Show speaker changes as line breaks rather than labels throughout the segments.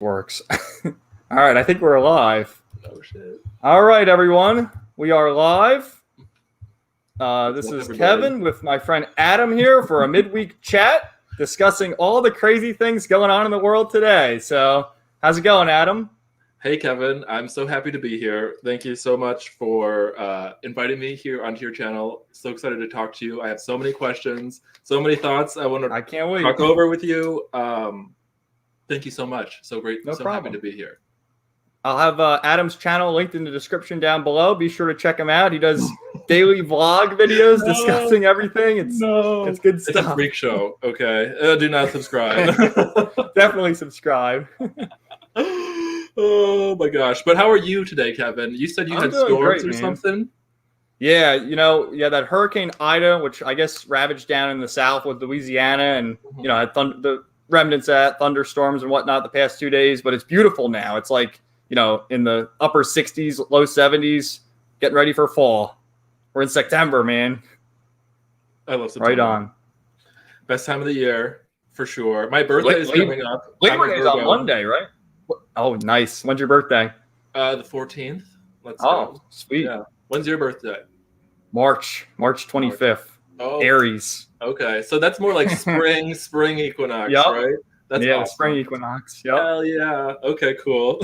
Works. All right, I think we're live.
Oh shit.
All right, everyone. We are live. This is
everybody?
Kevin with my friend Adam here for a midweek chat discussing all the crazy things going on in the world today. So, how's it going, Adam?
Hey Kevin, I'm so happy to be here. Thank you so much for inviting me here onto your channel. So excited to talk to you. I have so many questions, so many thoughts I want
I
to
can't wait.
talk over with you. Thank you so much. So great.
No
so
problem.
happy to be here.
I'll have Adam's channel linked in the description down below. Be sure to check him out. He does daily vlog videos discussing everything. It's good stuff.
It's a freak show. Okay, do not subscribe.
Definitely subscribe.
Oh my gosh! But how are you today, Kevin? You said you
I'm
had
doing
storms
great,
or
man.
something.
Yeah, that Hurricane Ida, which I guess ravaged down in the south with Louisiana, and had the remnants at thunderstorms and whatnot the past 2 days. But it's beautiful now. It's like in the upper 60s, low 70s, getting ready for fall. We're in September, man.
I love September.
Right on.
Best time of the year for sure. My birthday is coming up.
Labor Day is on Monday, right? Oh, nice. When's your birthday?
The 14th. Let's go.
Sweet.
Yeah. When's your birthday?
March 25th.
Oh,
Aries.
Okay, so that's more like spring equinox,
Yep.
right? That's awesome.
Spring equinox. Yep.
Hell yeah. Okay, cool.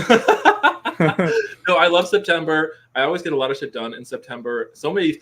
No, I love September. I always get a lot of shit done in September. So many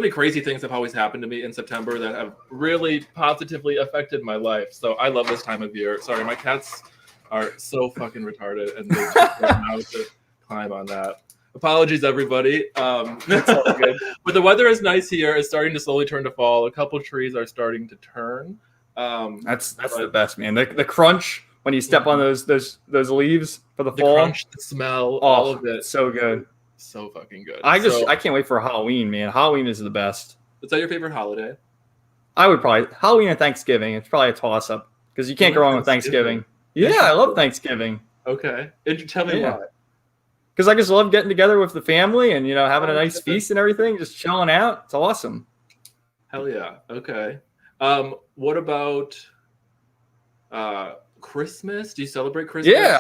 crazy things have always happened to me in September that have really positively affected my life. So I love this time of year. Sorry, my cats are so fucking retarded and they just don't know how to climb on that. Apologies, everybody. That's all good. But the weather is nice here. It's starting to slowly turn to fall. A couple trees are starting to turn.
That's the best, man. The crunch when you step on those leaves for the fall.
Crunch, the smell, all of it.
So good.
So fucking good.
I can't wait for Halloween, man. Halloween is the best.
Is that your favorite holiday?
I would probably Halloween and Thanksgiving. It's probably a toss up because you can't go wrong with Thanksgiving. Yeah, I love Thanksgiving.
Okay, and tell me why.
Because I just love getting together with the family and having a nice feast and everything, just chilling out. It's awesome.
Hell yeah. Okay. What about Christmas? Do you celebrate Christmas?
Yeah,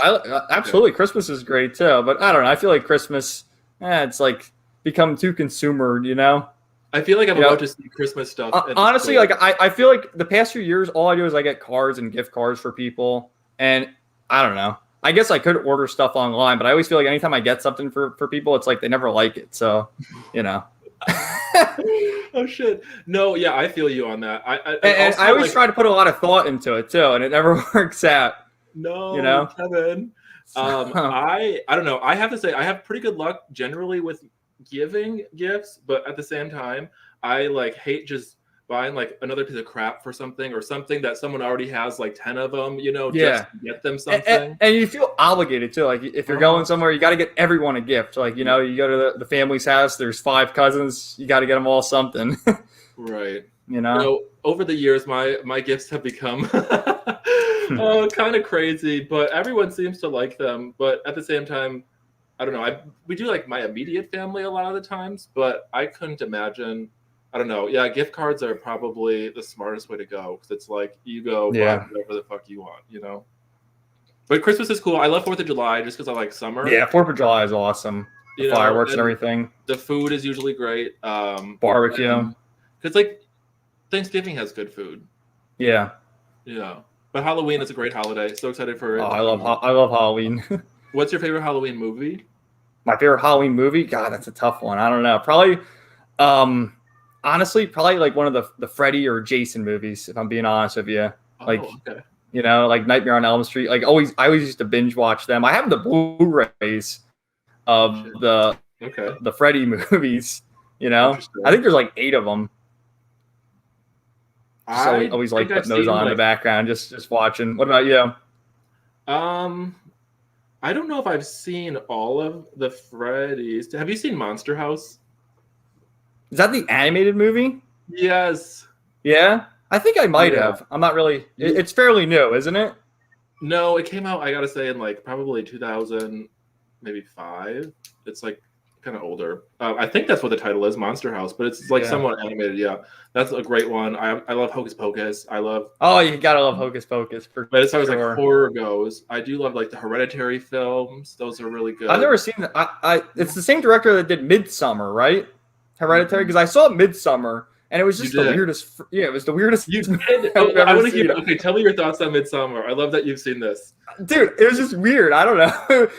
absolutely. Okay. Christmas is great too, but I don't know. I feel like Christmas, it's like become too consumer.
I feel like I'm about to see Christmas stuff.
Honestly, like I feel like the past few years, all I do is I get cards and gift cards for people, and I don't know. I guess I could order stuff online, but I always feel like anytime I get something for people, it's like they never like it. So,
Oh shit! No, yeah, I feel you on that.
I always try to put a lot of thought into it too, and it never works out.
No, Kevin. I don't know. I have to say I have pretty good luck generally with giving gifts, but at the same time, I hate just buying another piece of crap for something or something that someone already has 10 of them, just to get them something.
And you feel obligated too. Like if you're going somewhere, you got to get everyone a gift. You go to the family's house, there's 5 cousins, you got to get them all something.
Right. Over the years, my gifts have become kind of crazy, but everyone seems to like them. But at the same time, I don't know. We do my immediate family a lot of the times, but I couldn't imagine. I don't know. Yeah, gift cards are probably the smartest way to go because it's you go buy whatever the fuck you want, But Christmas is cool. I love 4th of July just because I like summer.
Yeah, 4th of July is awesome. The fireworks and everything.
The food is usually great.
Barbecue.
Because Thanksgiving has good food.
Yeah.
Yeah. But Halloween is a great holiday. So excited for it.
Oh, I love Halloween.
What's your favorite Halloween movie?
My favorite Halloween movie? God, that's a tough one. I don't know. Probably honestly, probably one of the Freddy or Jason movies, if I'm being honest with you.
Okay.
Nightmare on Elm Street. I always used to binge watch them. I have the Blu-rays of the Freddy movies. I think there's 8 of them. I always like putting those on in the background, just watching. What about you?
I don't know if I've seen all of the Freddys. Have you seen Monster House?
Is that the animated movie?
Yes.
Yeah? I think I might have. I'm not really... It's fairly new, isn't it?
No, it came out, I gotta say, in probably 2000, maybe 5. It's kind kind of older. I think that's what the title is, Monster House, but it's like somewhat animated. Yeah, that's a great one. I love Hocus Pocus. I love.
Oh, you gotta love Hocus Pocus.
But as far as like horror goes, I do love like the Hereditary films. Those are really good.
I've never seen that. It's the same director that did Midsummer, right? Hereditary, because I saw Midsummer. And it was just the weirdest. Yeah, it was the weirdest.
You did. I want to hear. Okay, tell me your thoughts on Midsummer. I love that you've seen this,
dude. It was just weird. I don't know.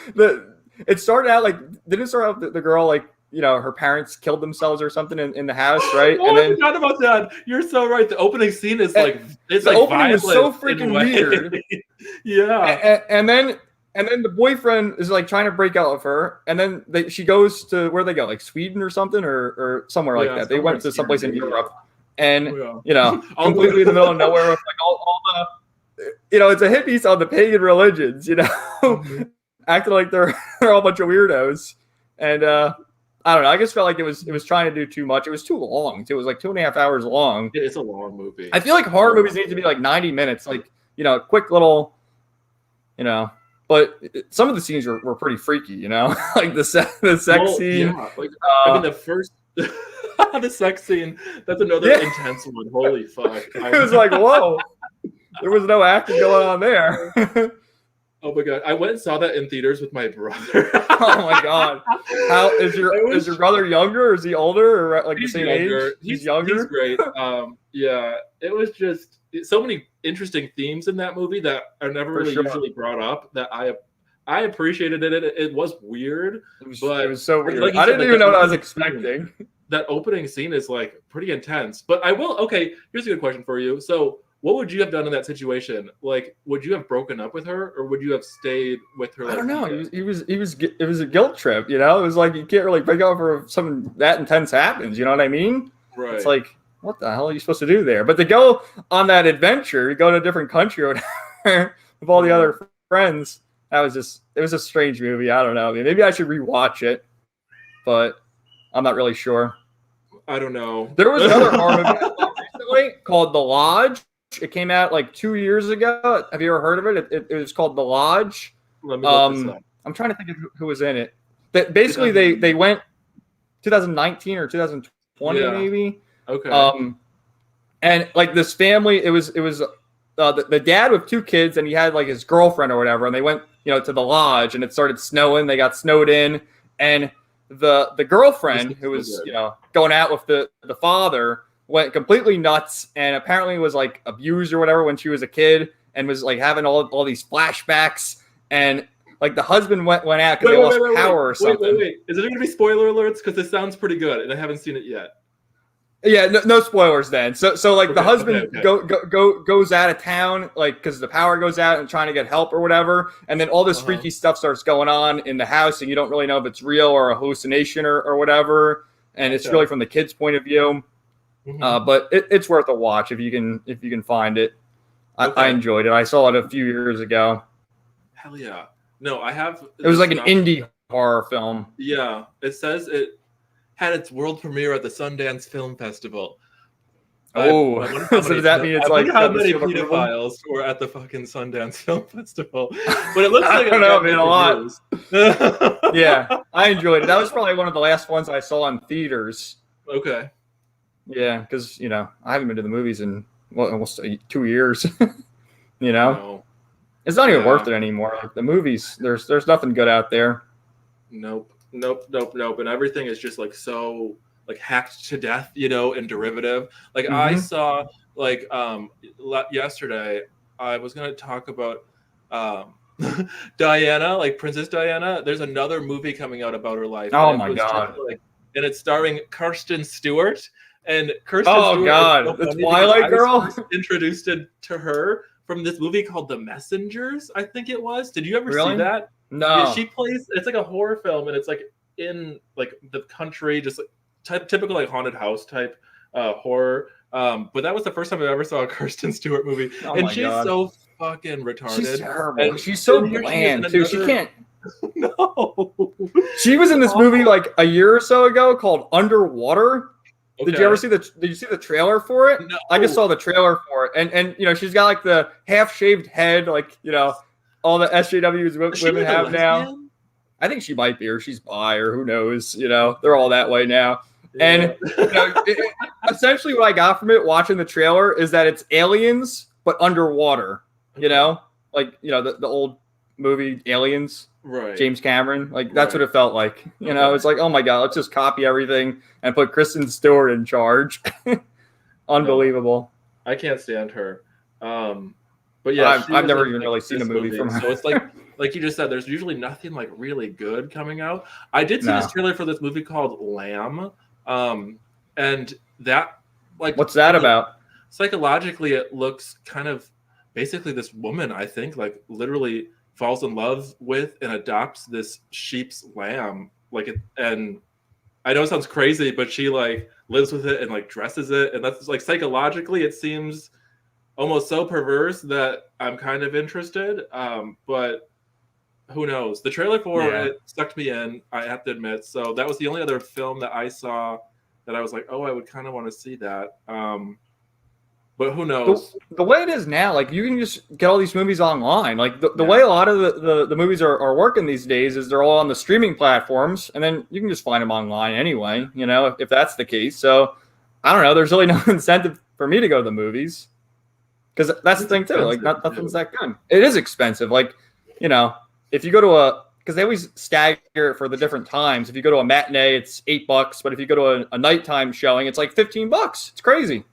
It started out like didn't it start out the girl like her parents killed themselves or something in the house, right?
Oh, and then, I forgot about that. You're so right. The opening scene is like it's
the
like
opening is so freaking weird.
Yeah,
and then the boyfriend is like trying to break out of her, and then she goes to where they go, like Sweden or something, or somewhere like that. They went to someplace in Europe, and completely in the middle of nowhere with like all the, it's a hit piece on the pagan religions, acting like they're all a bunch of weirdos, and I don't know. I just felt like it was trying to do too much. It was too long. It was like 2.5 hours long.
It's a long movie.
I feel like horror movies need to be like 90 minutes, like quick little, But some of the scenes were pretty freaky, like the sex scene.
Yeah, like I mean the first the sex scene. That's another intense one. Holy fuck!
It was like whoa. There was no acting going on there.
Oh my god! I went and saw that in theaters with my brother.
Oh my god! How is your brother younger or is he older or like the same age? He's younger.
He's great. Yeah, it was just so many interesting themes in that movie that are never really usually brought up. That I appreciated it. It was weird, but
it was so weird. Like I didn't even know what I was expecting.
That opening scene is like pretty intense. But I will. Okay, here's a good question for you. So, what would you have done in that situation? Like, would you have broken up with her, or would you have stayed with her?
I don't know. It was a guilt trip. It was like you can't really break up if something that intense happens. You know what I mean?
Right.
It's like, what the hell are you supposed to do there? But to go on that adventure, you go to a different country or whatever with all the other friends. It was a strange movie. I don't know. Maybe I should rewatch it, but I'm not really sure.
I don't know.
There was another horror movie recently called The Lodge. It came out like 2 years ago. Have you ever heard of it? It was called The Lodge.
Let me look this up.
I'm trying to think of who was in it. But basically, they went 2019 or 2020 maybe.
Okay.
And like this family, it was the dad with 2 kids, and he had like his girlfriend or whatever, and they went to the lodge, and it started snowing. They got snowed in, and the girlfriend who was going out with the father went completely nuts and apparently was like abused or whatever when she was a kid and was like having all these flashbacks, and like the husband went out because they lost power or something.
Wait. Is it going to be spoiler alerts? Because this sounds pretty good and I haven't seen it yet.
Yeah, no spoilers then. So like the husband goes out of town like because the power goes out and trying to get help or whatever, and then all this freaky stuff starts going on in the house and you don't really know if it's real or a hallucination or whatever, and it's really from the kid's point of view. But it's worth a watch if you can find it. I enjoyed it. I saw it a few years ago.
Hell yeah! No, I have.
It was like an indie horror film.
Yeah, it says it had its world premiere at the Sundance Film Festival.
Oh, so does that mean it's like
how many pedophiles were at the fucking Sundance Film Festival? But it looks like
I don't know, man, a lot. Yeah, I enjoyed it. That was probably one of the last ones I saw in theaters.
Okay.
Yeah, because I haven't been to the movies in almost 2 years.
No.
It's not even worth it anymore. Like the movies, there's nothing good out there.
Nope. And everything is just like so like hacked to death, and derivative. Like I saw like yesterday, I was gonna talk about Diana, like Princess Diana. There's another movie coming out about her life.
Oh my god!
And it's starring Kirsten Stewart. And Kirsten
Stewart, god, the Twilight girl.
Introduced to her from this movie called The Messengers, I think it was. Did you ever see that?
No.
Yeah, she plays. It's like a horror film, and it's like in like the country, just like typical like haunted house type horror. But that was the first time I ever saw a Kirsten Stewart movie, and she's so fucking retarded.
She's terrible. And she's so bland too. She can't.
No.
She was in this movie like a year or so ago called Underwater. Okay. Did you see the trailer for it?
No.
I just saw the trailer for it. And she's got like the half-shaved head, like, all the SJWs women have now. I think she might be, or she's bi, or who knows. They're all that way now. Yeah. And essentially, what I got from it watching the trailer is that it's aliens but underwater. Like the old movie Aliens,
right?
James Cameron, like that's what it felt like. It's like, oh my god, let's just copy everything and put Kristen Stewart in charge. Unbelievable.
No, I can't stand her. But yeah,
I've never even really seen a movie from her.
So it's like you just said, there's usually nothing like really good coming out. I did see this trailer for this movie called Lamb, and that
what's that about?
Psychologically, it looks kind of basically this woman, I think, like literally falls in love with and adopts this sheep's lamb, and I know it sounds crazy, but she like lives with it and like dresses it, and that's like psychologically it seems almost so perverse that I'm kind of interested. But who knows? The trailer for it sucked me in, I have to admit. So that was the only other film that I saw that I was like, oh, I would kind of want to see that. But who knows?
The way it is now, like you can just get all these movies online. Like the way a lot of the movies are working these days is they're all on the streaming platforms, and then you can just find them online anyway, if that's the case. So I don't know. There's really no incentive for me to go to the movies because that's the thing too. Like nothing's that good. It is expensive. Like, if you go to because they always stagger for the different times. If you go to a matinee, it's $8, but if you go to a nighttime showing, it's like $15. It's crazy.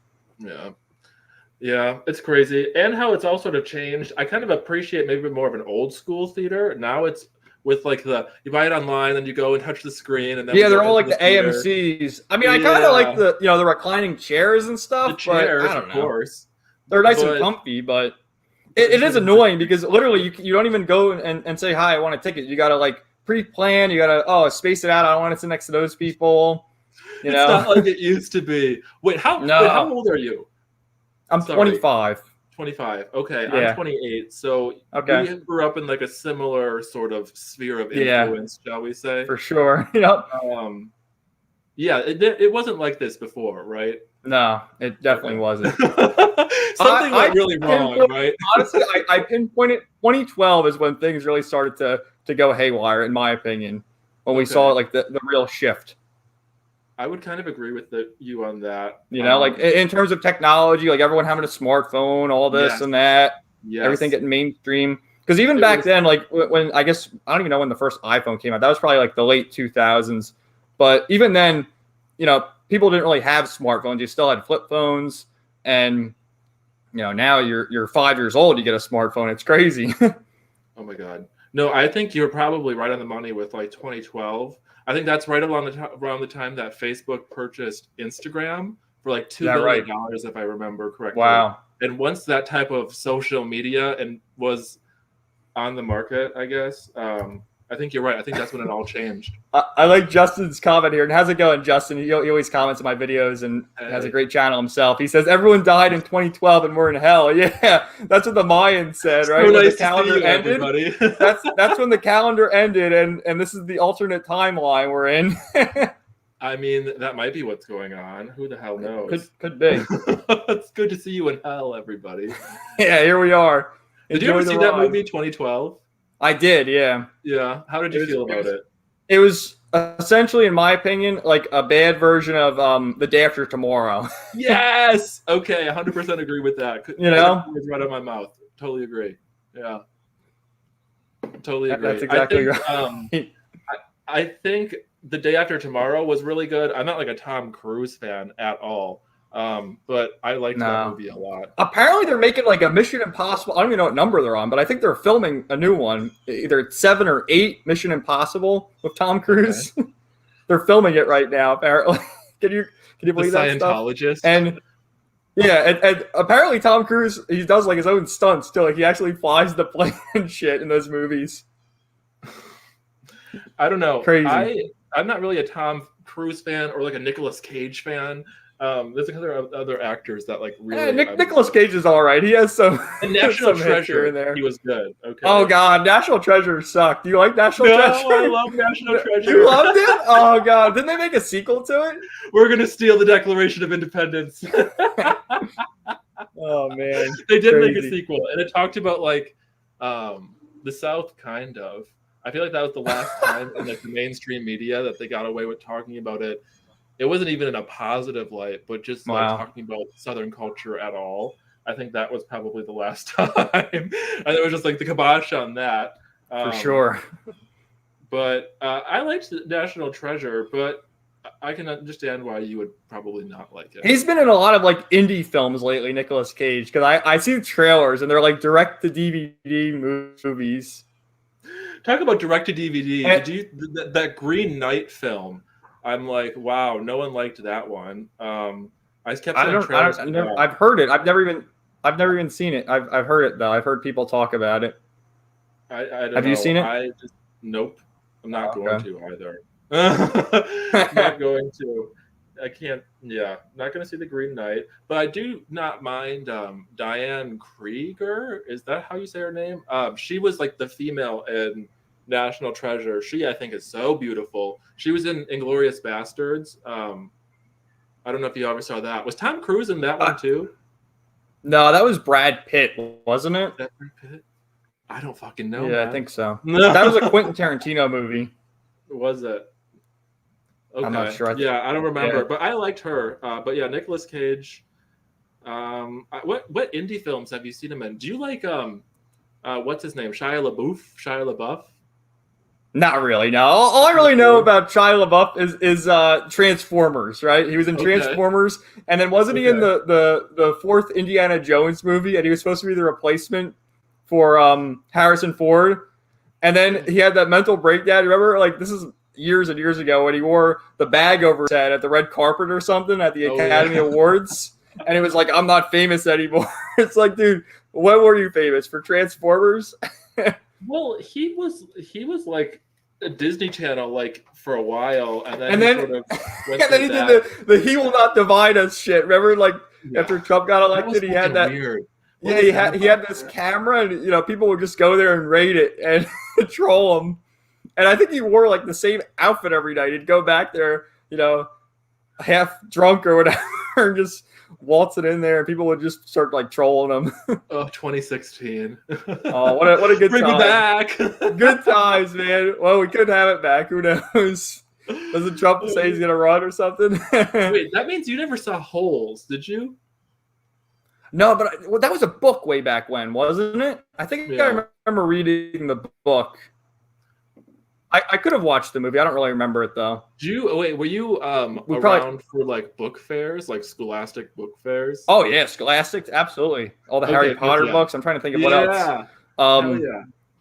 Yeah, it's crazy. And how it's all sort of changed. I kind of appreciate maybe more of an old school theater. Now it's with like you buy it online and you go and touch the screen. And then
they're all like the AMCs. I mean, I kind of like the reclining chairs and stuff.
The chairs,
but I don't know.
Of course.
They're nice and comfy, but it is annoying because literally you don't even go and say, hi, I want a ticket. You got to like pre-plan. You got to, space it out. I don't want to sit next to those people.
It's not like it used to be. Wait, how old are you?
I'm 25.
25. Okay, yeah. I'm 28. So we grew up in like a similar sort of sphere of influence, shall we say?
For sure. Yep.
It wasn't like this before, right?
No, it definitely wasn't.
Something went really wrong, right?
Honestly, I pinpointed 2012 is when things really started to go haywire, in my opinion, when we saw like the real shift.
I would kind of agree with you on that.
Like in terms of technology, like everyone having a smartphone, all this and that, everything getting mainstream. Because even back then, like when I guess I don't even know when the first iPhone came out. That was probably like the late 2000s. But even then, people didn't really have smartphones. You still had flip phones, and now you're 5 years old, you get a smartphone. It's crazy.
Oh my god! No, I think you're probably right on the money with like 2012. I think that's right around the time that Facebook purchased Instagram for like $2 billion, if I remember correctly.
Wow!
And once that type of social media was on the market, I guess. I think you're right. I think that's when it all changed.
I like Justin's comment here. And how's it going, Justin? He always comments on my videos and has a great channel himself. He says, everyone died in 2012 and we're in hell. Yeah, that's what the Mayans said, right?
So
when
nice
the calendar ended. That's when the calendar ended, and this is the alternate timeline we're in.
I mean, that might be what's going on. Who the hell knows?
Could be.
It's good to see you in hell, everybody.
Yeah, here we are.
Did you ever see that movie, 2012?
I did, yeah.
Yeah. How did you feel about it?
It was essentially, in my opinion, like a bad version of The Day After Tomorrow.
Yes. Okay, 100% agree with that. It's right out of my mouth. Totally agree. Yeah. Totally agree.
That's exactly right.
I think The Day After Tomorrow was really good. I'm not like a Tom Cruise fan at all. But I liked that movie a lot.
Apparently they're making like a Mission Impossible. I don't even know what number they're on, but I think they're filming a new one. Either it's 7 or 8 Mission Impossible with Tom Cruise. Okay. They're filming it right now, apparently. Can you believe that stuff?
Scientologist.
And and apparently Tom Cruise, he does like his own stunts too. Like he actually flies the plane and shit in those movies.
I don't know.
Crazy.
I'm not really a Tom Cruise fan or like a Nicolas Cage fan. There's other actors that like really.
Nicolas Cage is all right. He has some.
And National Treasure in there. He was good. Okay.
Oh God, National Treasure sucked. Do you like National Treasure?
No, I love National Treasure.
You loved it? Oh God, didn't they make a sequel to it?
We're gonna steal the Declaration of Independence.
Oh man,
they did make a sequel, and it talked about like the South, kind of. I feel like that was the last time in like the mainstream media that they got away with talking about it. It wasn't even in a positive light, but just like talking about Southern culture at all. I think that was probably the last time. And it was just like the kibosh on that.
For sure.
But I liked National Treasure, but I can understand why you would probably not like it.
He's been in a lot of like indie films lately, Nicolas Cage, because I see the trailers and they're like direct to DVD movies.
Talk about direct to DVD. Did you that Green Knight film? I'm like, wow, no one liked that one. I kept saying trailers.
I've heard it. I've never even seen it. I've heard it though. I've heard people talk about it.
I don't
Have
know.
You seen it?
Nope. I'm not going to either. Not going to. I can't. Yeah, not going to see the Green Knight. But I do not mind Diane Krieger. Is that how you say her name? She was like the female in National Treasure. She, I think, is so beautiful. She was in Inglourious Bastards. I don't know if you ever saw that. Was Tom Cruise in that one too?
No, that was Brad Pitt, wasn't it?
That Brad Pitt? I don't fucking know.
Yeah,
man.
I think so. No. That was a Quentin Tarantino movie.
Was it? Okay.
I'm not sure.
I don't remember, but I liked her. But yeah, Nicolas Cage. What indie films have you seen him in? Do you like what's his name? Shia LaBeouf? Not
really. No. All I really know about Shia LaBeouf is Transformers. Right? He was in Transformers, and then wasn't he in the fourth Indiana Jones movie? And he was supposed to be the replacement for Harrison Ford, and then he had that mental breakdown. Remember, like this is years and years ago when he wore the bag over his head at the red carpet or something at the Academy Awards, and it was like, I'm not famous anymore. It's like, dude, when were you famous? For Transformers?
Well, he was like a Disney Channel like for a while, and then he
did the "He Will Not Divide Us" shit. Remember, like after Trump got elected, he had that
weird.
Yeah, he had this camera, and people would just go there and raid it and troll him. And I think he wore like the same outfit every night. He'd go back there, half drunk or whatever, and just waltz it in there, and people would just start like trolling him.
Oh, 2016.
Oh, what a good
Bring
time!
Bring me back.
Good times, man. Well, we could have it back. Who knows? Doesn't Trump say he's gonna run or something?
Wait, that means you never saw Holes, did you?
No, but that was a book way back when, wasn't it? I think I remember reading the book. I could have watched the movie. I don't really remember it though.
Were you around for like book fairs, like Scholastic book fairs?
Oh yeah, Scholastic, absolutely. All the Harry Potter books. I'm trying to think of what else.
Do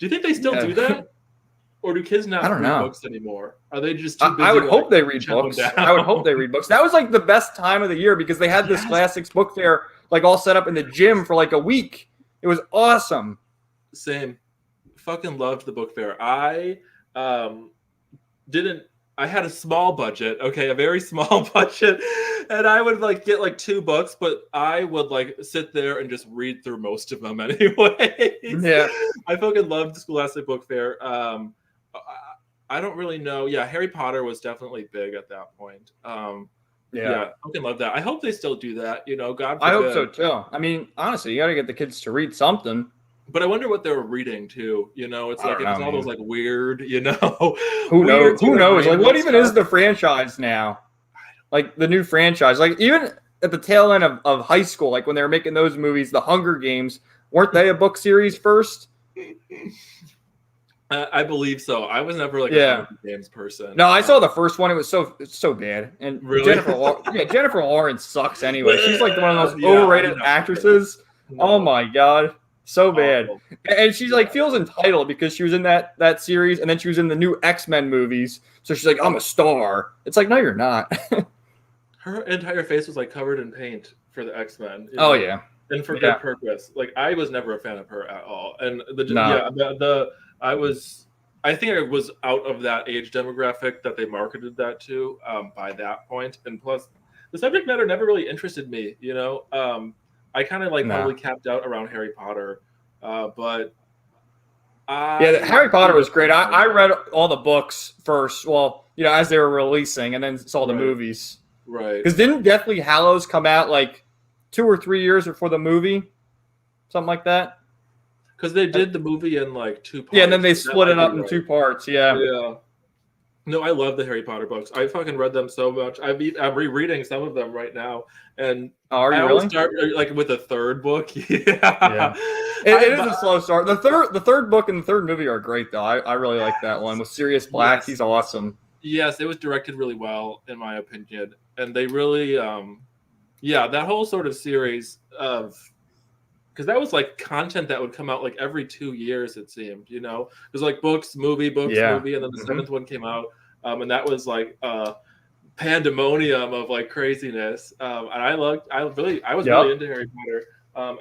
you think they still do that? Or do kids not read books anymore? Are they just too busy?
I would hope they read books. I would hope they read books. That was like the best time of the year because they had this Scholastic book fair like all set up in the gym for like a week. It was awesome.
Same. Fucking loved the book fair. I had a small budget, a very small budget, and I would like get like 2 books, but I would like sit there and just read through most of them anyway.
Yeah.
I fucking loved the Scholastic book fair. I don't really know. Yeah, Harry Potter was definitely big at that point. I fucking love that. I hope they still do that. God forbid.
I hope so too. I mean, honestly, you got to get the kids to read something.
But I wonder what they were reading too. It's like it's all those like weird,
Who knows? Who knows? Like, what even is the franchise now? Like the new franchise. Like even at the tail end of high school, like when they were making those movies, The Hunger Games, weren't they a book series first?
I believe so. I was never like a Hunger Games person.
No, I saw the first one. It was so bad. And
really?
Jennifer Lawrence sucks anyway. She's like one of those overrated actresses. No. Oh my god. So bad. And she's like feels entitled because she was in that series and then she was in the new X-Men movies. So she's like, I'm a star. It's like, no, you're not.
Her entire face was like covered in paint for the X-Men.
Oh yeah.
And for good purpose. Like I was never a fan of her at all. And I think I was out of that age demographic that they marketed that to by that point. And plus the subject matter never really interested me, I kind of probably capped out around Harry Potter, but
Harry Potter was great. I read all the books first, as they were releasing, and then saw the movies.
Right.
Because didn't Deathly Hallows come out like 2 or 3 years before the movie, something like that?
because they did the movie in like 2 parts.
Yeah, and then they split it up in 2 parts. Yeah.
Yeah. No, I love the Harry Potter books. I fucking read them so much. I'm rereading some of them right now, and
are you
I
really?
always start like with the third book.
Yeah. It is a slow start. The third book and the third movie are great though. I really like that one with Sirius Black.
Yes.
He's awesome.
Yes, it was directed really well in my opinion, and they really, that whole sort of series of. Because that was like content that would come out like every 2 years, it seemed, you know? It was like books, movie, movie, and then the 7th one came out. And that was like pandemonium of like craziness. And I was really into Harry Potter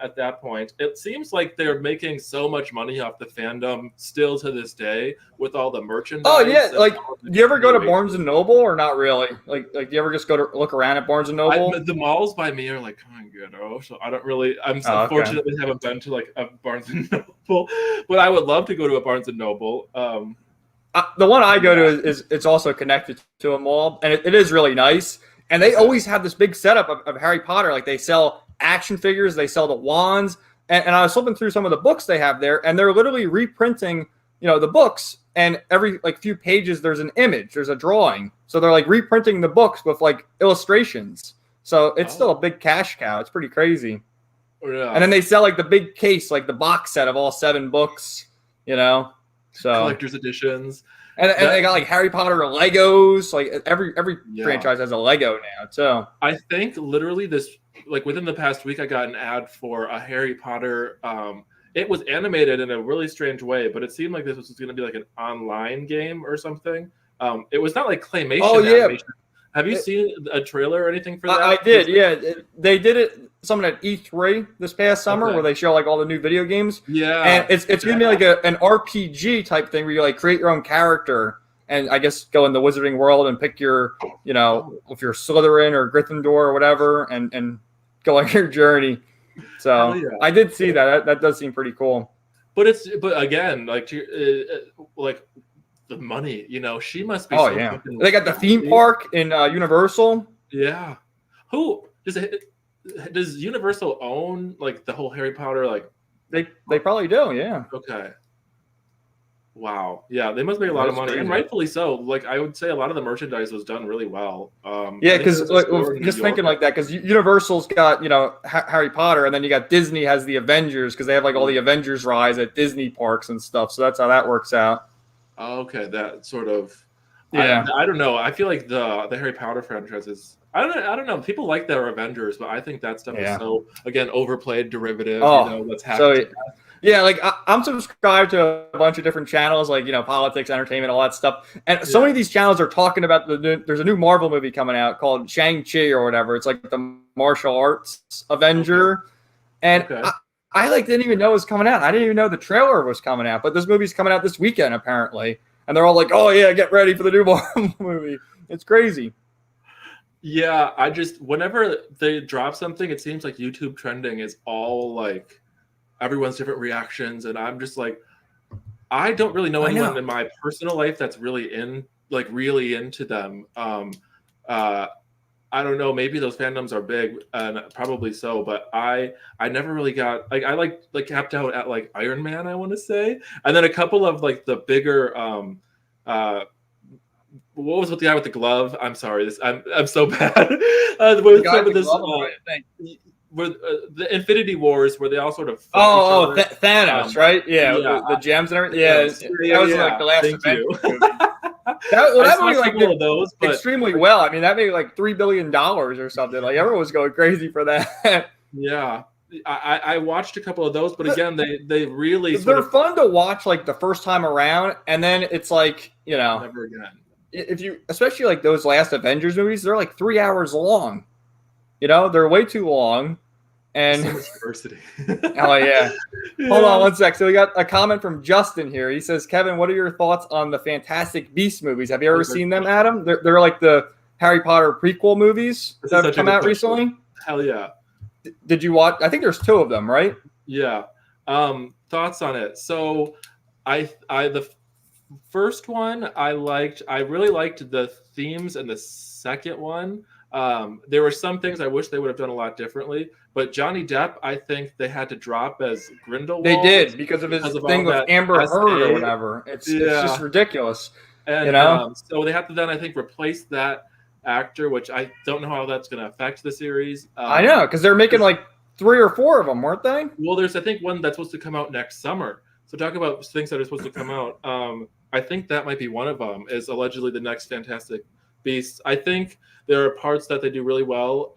at that point. It seems like they're making so much money off the fandom still to this day with all the merchandise.
Oh yeah, like do you ever go to Barnes and Noble or not really? Like do you ever just go to look around at Barnes and Noble?
The malls by me are like kind of ghetto, so I don't really. Unfortunately haven't been to like a Barnes and Noble, but I would love to go to a Barnes and Noble.
The one I go to is it's also connected to a mall, and it is really nice. And they always have this big setup of Harry Potter. Like they sell action figures, they sell the wands, and I was flipping through some of the books they have there, and they're literally reprinting, the books, and every like few pages there's an image, there's a drawing. So they're like reprinting the books with like illustrations. So it's still a big cash cow. It's pretty crazy.
Yeah.
And then they sell like the big case, like the box set of all 7 books, So
collector's editions.
And they got like Harry Potter Legos. Like every franchise has a Lego now. So
I think literally this, like within the past week, I got an ad for a Harry Potter. It was animated in a really strange way, but it seemed like this was going to be like an online game or something. It was not like claymation.
Oh yeah.
Animation. Have you seen a trailer or anything for that?
I did. Yeah, they did it. Someone at E3 this past summer where they show like all the new video games.
Yeah,
and it's gonna be like an RPG type thing where you like create your own character and I guess go in the wizarding world and pick your, if you're Slytherin or Gryffindor or whatever, and go on your journey. So I did see that. That does seem pretty cool.
But again, like the money, she must be.
Oh yeah, they got the theme park in Universal.
Yeah, who does Universal own like the whole Harry Potter? Like
they probably do. Yeah.
Okay. Wow. Yeah, they must make a lot of money, crazy. And rightfully so. Like I would say, a lot of the merchandise was done really well.
Yeah, because just thinking like that, because Universal's got Harry Potter, and then you got Disney has the Avengers because they have like all the Avengers rides at Disney parks and stuff. So that's how that works out.
Okay, that sort of.
Yeah.
I don't know. I feel like the Harry Potter franchise is. I don't know. People like their Avengers, but I think that stuff is so again overplayed, derivative. What's happening.
Yeah, like I'm subscribed to a bunch of different channels, like politics, entertainment, all that stuff. And so many of these channels are talking about there's a new Marvel movie coming out called Shang-Chi or whatever. It's like the martial arts Avenger, and I like didn't even know it was coming out. I didn't even know the trailer was coming out, but this movie's coming out this weekend apparently, and they're all like, "Oh yeah, get ready for the new Marvel movie." It's crazy.
Yeah, whenever they drop something, it seems like YouTube trending is all like. Everyone's different reactions, and I'm just like, I don't really know anyone in my personal life that's really into them. I don't know. Maybe those fandoms are big, and probably so. But I never really got I capped out at like Iron Man, I want to say, and then a couple of like the bigger. What was with the guy with the glove? I'm sorry, I'm so bad. The Infinity Wars, where they all sort of
Thanos, right? Yeah, the gems and everything. Yeah, that was like the last event. That movie did
those
extremely well. I mean, that made like $3 billion or something. Like everyone was going crazy for that.
Yeah, I watched a couple of those, but again, they really
they're fun to watch like the first time around, and then it's like
never again.
If you, especially like those last Avengers movies, they're like 3 hours long. They're way too long. And
so much diversity.
Oh yeah. Hold on one sec. So we got a comment from Justin here. He says, Kevin, what are your thoughts on the Fantastic Beasts movies? Have you ever seen them, Adam? They're like the Harry Potter prequel movies that have come out recently.
Hell yeah.
Did you watch? I think there's 2 of them, right?
Yeah. Thoughts on it. So the first one I liked. I really liked the themes, and the second one. There were some things I wish they would have done a lot differently, But Johnny Depp, I think they had to drop as Grindelwald.
They did because of his thing with Amber Heard or whatever. It's just ridiculous.
And so they have to then, I think, replace that actor, which I don't know how that's going to affect the series.
I know, because they're making like 3 or 4 of them, weren't they?
Well, there's, I think, one that's supposed to come out next summer. So talk about things that are supposed to come out. I think that might be one of them, is allegedly the next Fantastic Beasts. I think there are parts that they do really well,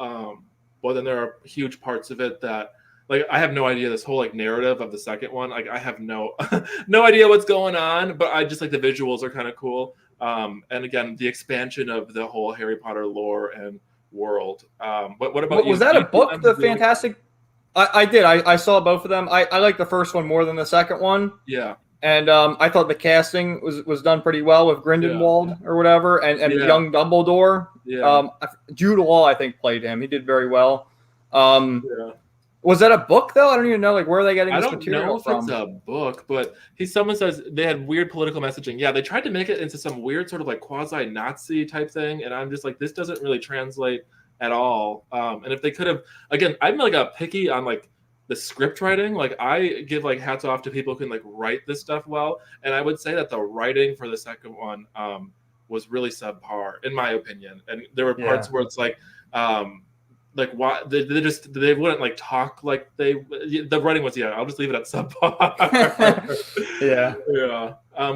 but then there are huge parts of it that, like, I have no idea this whole like narrative of the second one. Like, I have no idea what's going on, but I just like the visuals are kind of cool. And again, the expansion of the whole Harry Potter lore and world. But what about you?
Was that a book, the Fantastic? I did. I saw both of them. I like the first one more than the second one.
Yeah.
And I thought the casting was done pretty well with Grindelwald or whatever, and young Dumbledore.
Yeah.
Jude Law, I think, played him. He did very well. Was that a book though? I don't even know. Like, where are they getting this material from?
I don't know if it's a book, but someone says they had weird political messaging. Yeah, they tried to make it into some weird sort of like quasi-Nazi type thing, and I'm just like, this doesn't really translate at all. And if they could have, again, I'm like a picky on like the script writing. Like, I give like hats off to people who can like write this stuff well, and I would say that the writing for the second one was really subpar in my opinion. And there were parts where it's like why they wouldn't like talk like the writing was I'll just leave it at subpar.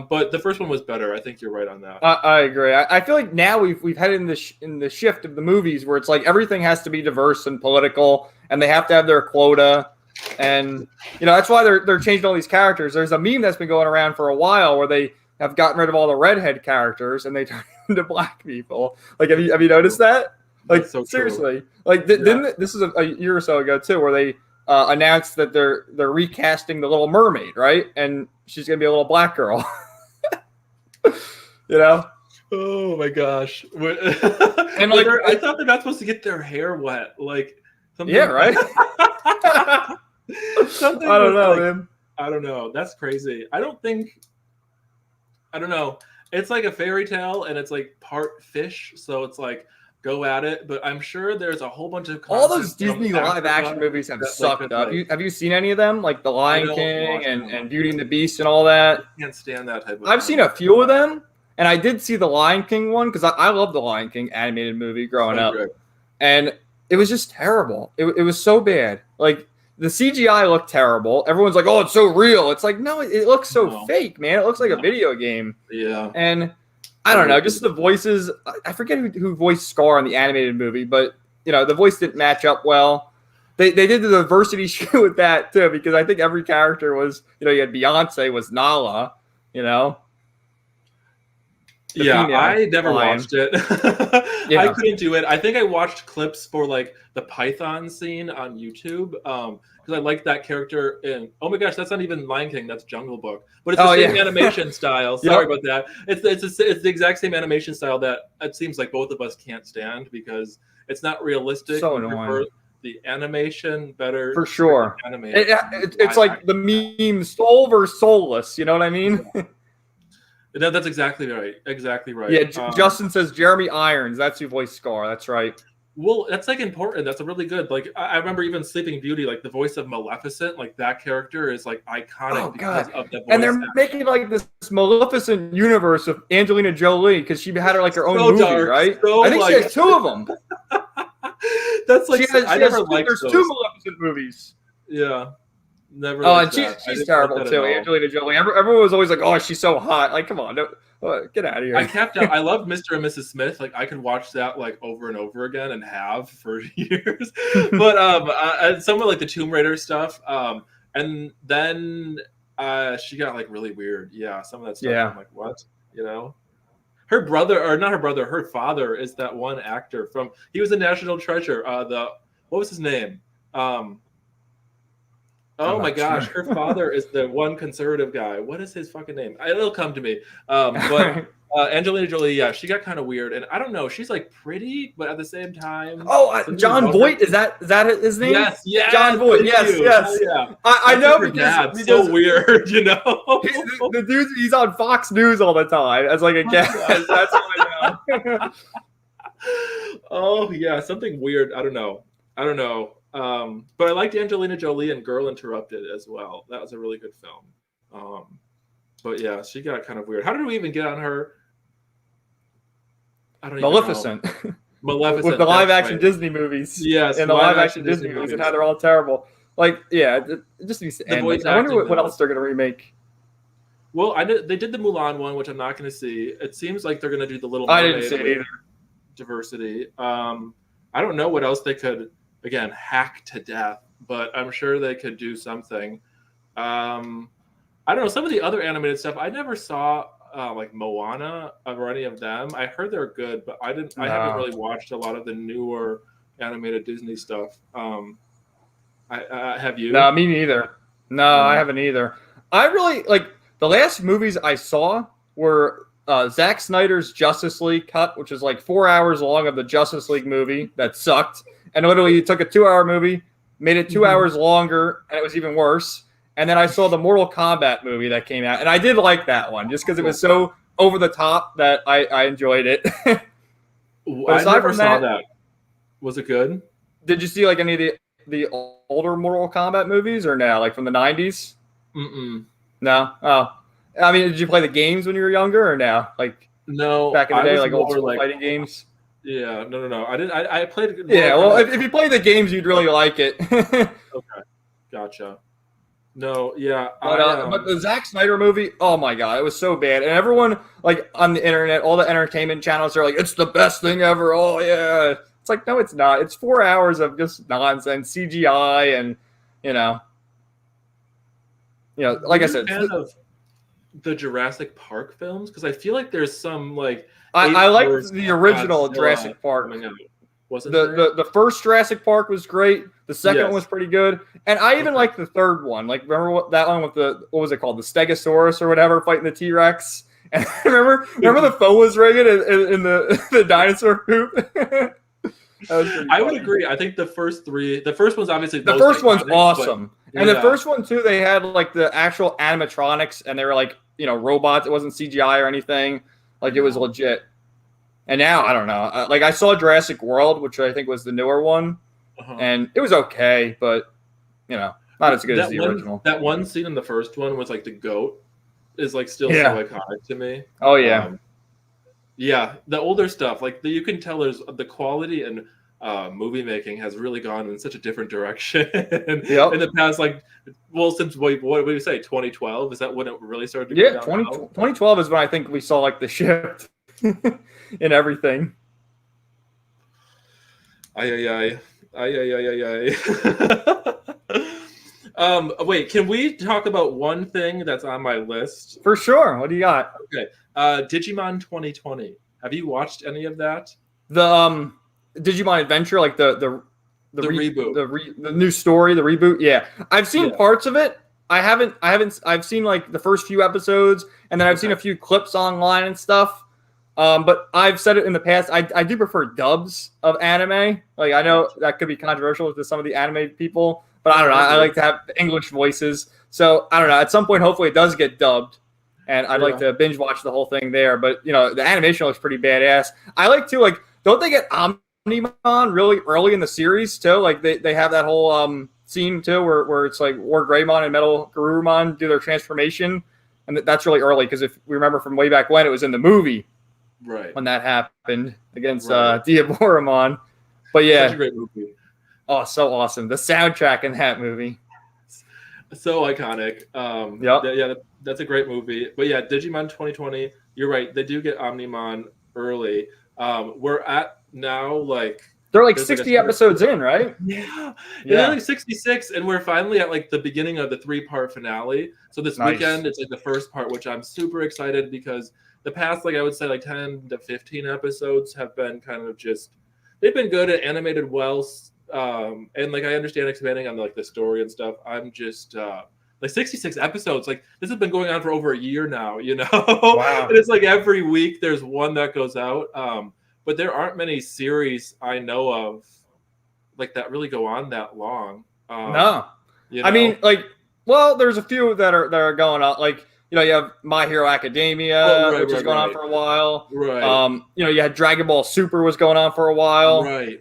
But the first one was better. I think you're right on that.
I agree. I feel like now we've headed in the shift of the movies where it's like everything has to be diverse and political, and they have to have their quota. And that's why they're changing all these characters. There's a meme that's been going around for a while where they have gotten rid of all the redhead characters and they turn into black people. Like, have you noticed that? Like, so seriously, like didn't this is a year or so ago too, where they announced that they're recasting the Little Mermaid, right? And she's gonna be a little black girl.
Oh my gosh! And like, I thought they're not supposed to get their hair wet, like something.
Yeah, right.
Something
I don't know, man.
I don't know. That's crazy. I don't know. It's like a fairy tale, and it's like part fish, so it's like, go at it. But I'm sure there's a whole bunch of
all those Disney live action movies have sucked up. Have you seen any of them, like The Lion King and Beauty and the Beast and all that?
I can't stand that type of
I've seen a few of them, and I did see the Lion King one because I love the Lion King animated movie growing up. Good. And it was just terrible. It was so bad. Like, the CGI looked terrible. Everyone's like, oh, it's so real. It's like, no, it looks so fake, man. It looks like a video game.
Yeah.
And I don't know, just the voices. I forget who voiced Scar in the animated movie, but the voice didn't match up well. They did the diversity shit with that too, because I think every character was, you had Beyonce was Nala,
I never watched it. I couldn't do it. I think I watched clips for like the Python scene on YouTube because I liked that character in. Oh my gosh, that's not even Lion King. That's Jungle Book. But it's the same animation style. Sorry about that. It's the exact same animation style that it seems like both of us can't stand because it's not realistic.
So annoying.
The animation better
for sure. It's like the meme soul versus soulless. You know what I mean?
That's exactly right. Exactly right.
Yeah, Justin says Jeremy Irons. That's who voiced Scar. That's right.
Well, that's like important. That's a really good. Like, I remember even Sleeping Beauty, like the voice of Maleficent, like that character is like iconic because of the voice.
And they're making like this Maleficent universe of Angelina Jolie because she had her own movie, right? I think she has 2 of them.
That's like there's
2 Maleficent movies.
Yeah. Never.
Oh, and she's terrible too. Angelina Jolie. Everyone was always like, "Oh, she's so hot." Like, come on, get out of here.
I loved Mr. and Mrs. Smith. Like, I could watch that like over and over again and have for years. But some of like the Tomb Raider stuff. And then she got like really weird. Yeah, some of that stuff. I'm like, what? Her brother, or not her brother, her father is that one actor from. He was a National Treasure. What was his name? Oh my gosh, her father is the one conservative guy. What is his fucking name? It'll come to me. But Angelina Jolie, she got kind of weird, and I don't know. She's like pretty, but at the same time.
Oh, John Voight, is that his name?
Yes,
John Voight. Yes.
Yeah.
I know because
so weird,
The dude, he's on Fox News all the time as like a guest. That's all I know.
Oh yeah, something weird. I don't know. But I liked Angelina Jolie and Girl Interrupted as well. That was a really good film. But yeah, she got kind of weird. How did we even get on her? I don't even know.
Maleficent.
Maleficent
With the live action Disney movies.
Yes,
and the live action Disney movies and how they're all terrible. Like, yeah, it just needs to end. Like, I wonder what else they're going to remake.
Well, they did the Mulan one, which I'm not going to see. It seems like they're going to do the Little
Mermaid.
I
didn't see it either.
Diversity. I don't know what else they could, again, hack to death, but I'm sure they could do something. I don't know. Some of the other animated stuff, I never saw like Moana or any of them. I heard they're good, but I haven't really watched a lot of the newer animated Disney stuff. Have you?
No, me neither. No, I haven't either. I really like the last movies I saw were Zack Snyder's Justice League cut, which is like 4 hours long of the Justice League movie that sucked, and literally you took a 2-hour movie, made it 2 hours longer, and it was even worse. And then I saw the Mortal Kombat movie that came out, and I did like that one just because it was so over the top that I enjoyed it.
I never saw that. Was it good?
Did you see like any of the older Mortal Kombat movies or no? Like from the 90s? No? Oh. I mean, did you play the games when you were younger or no? Like
no,
back in the day, like old school fighting games?
Yeah, no. I didn't. I played.
Yeah, well, if you play the games, you'd really like it.
Okay, gotcha. No, yeah.
But the Zack Snyder movie, oh my god, it was so bad. And everyone, like, on the internet, all the entertainment channels are like, it's the best thing ever. Oh, yeah. It's like, no, it's not. It's 4 hours of just nonsense, CGI, and, like I said.
Fan of the Jurassic Park films? Because I feel like there's some, like...
I like the original Jurassic Park.
Wasn't
the first Jurassic Park was great. The second one was pretty good, and I even liked the third one. Like, remember that one with what was it called, the Stegosaurus or whatever, fighting the T-Rex? And remember the phone was ringing in the dinosaur poop.
I would agree. I think the first one's obviously
the first one's awesome, and the first one too. They had like the actual animatronics, and they were like robots. It wasn't CGI or anything. Like it was legit. And now, I don't know. Like, I saw Jurassic World, which I think was the newer one, and it was okay, but, not as good as the original.
That one scene in the first one was, like, the goat is, like, still so iconic to me.
Oh, yeah.
Yeah, the older stuff, like, you can tell there's the quality and movie making has really gone in such a different direction in the past, like, well, since, what did we say, 2012? Is that when it really started to go down?
2012 is when I think we saw, like, the shift. In everything.
Ay. Wait, can we talk about one thing that's on my list?
For sure. What do you got?
Okay. Digimon 2020. Have you watched any of that?
The Digimon Adventure, like the
reboot,
the new story, the reboot. Yeah, I've seen parts of it. I've seen like the first few episodes, and then I've seen a few clips online and stuff. But I've said it in the past, I do prefer dubs of anime. Like, I know that could be controversial to some of the anime people, but I don't know. I like to have the English voices. So, I don't know. At some point, hopefully it does get dubbed, and I'd like to binge watch the whole thing there. But, the animation looks pretty badass. I like to, like, don't they get Omnimon really early in the series, too? Like, they have that whole scene, too, where it's like War Greymon and Metal Garurumon do their transformation. And that's really early, because if we remember from way back when, it was in the movie.
Right.
When that happened against Diaboromon. But yeah.
Such a great movie.
Oh, so awesome. The soundtrack in that movie.
So iconic. That's a great movie. But yeah, Digimon 2020, you're right. They do get Omnimon early. We're at now, like...
They're like 60 episodes in, right?
Yeah. They're like 66, and we're finally at like the beginning of the 3-part finale. So this weekend, it's like the first part, which I'm super excited because... The past, like I would say, like 10 to 15 episodes have been kind of just, they've been good and animated well. And like I understand expanding on like the story and stuff. I'm just like 66 episodes. Like this has been going on for over a year now, Wow. And it's like every week there's one that goes out. But there aren't many series I know of like that really go on that long.
No. I mean, like, well, there's a few that are going on, like. You have My Hero Academia, which is going on for a while.
Right.
You had Dragon Ball Super was going on for a while.
Right.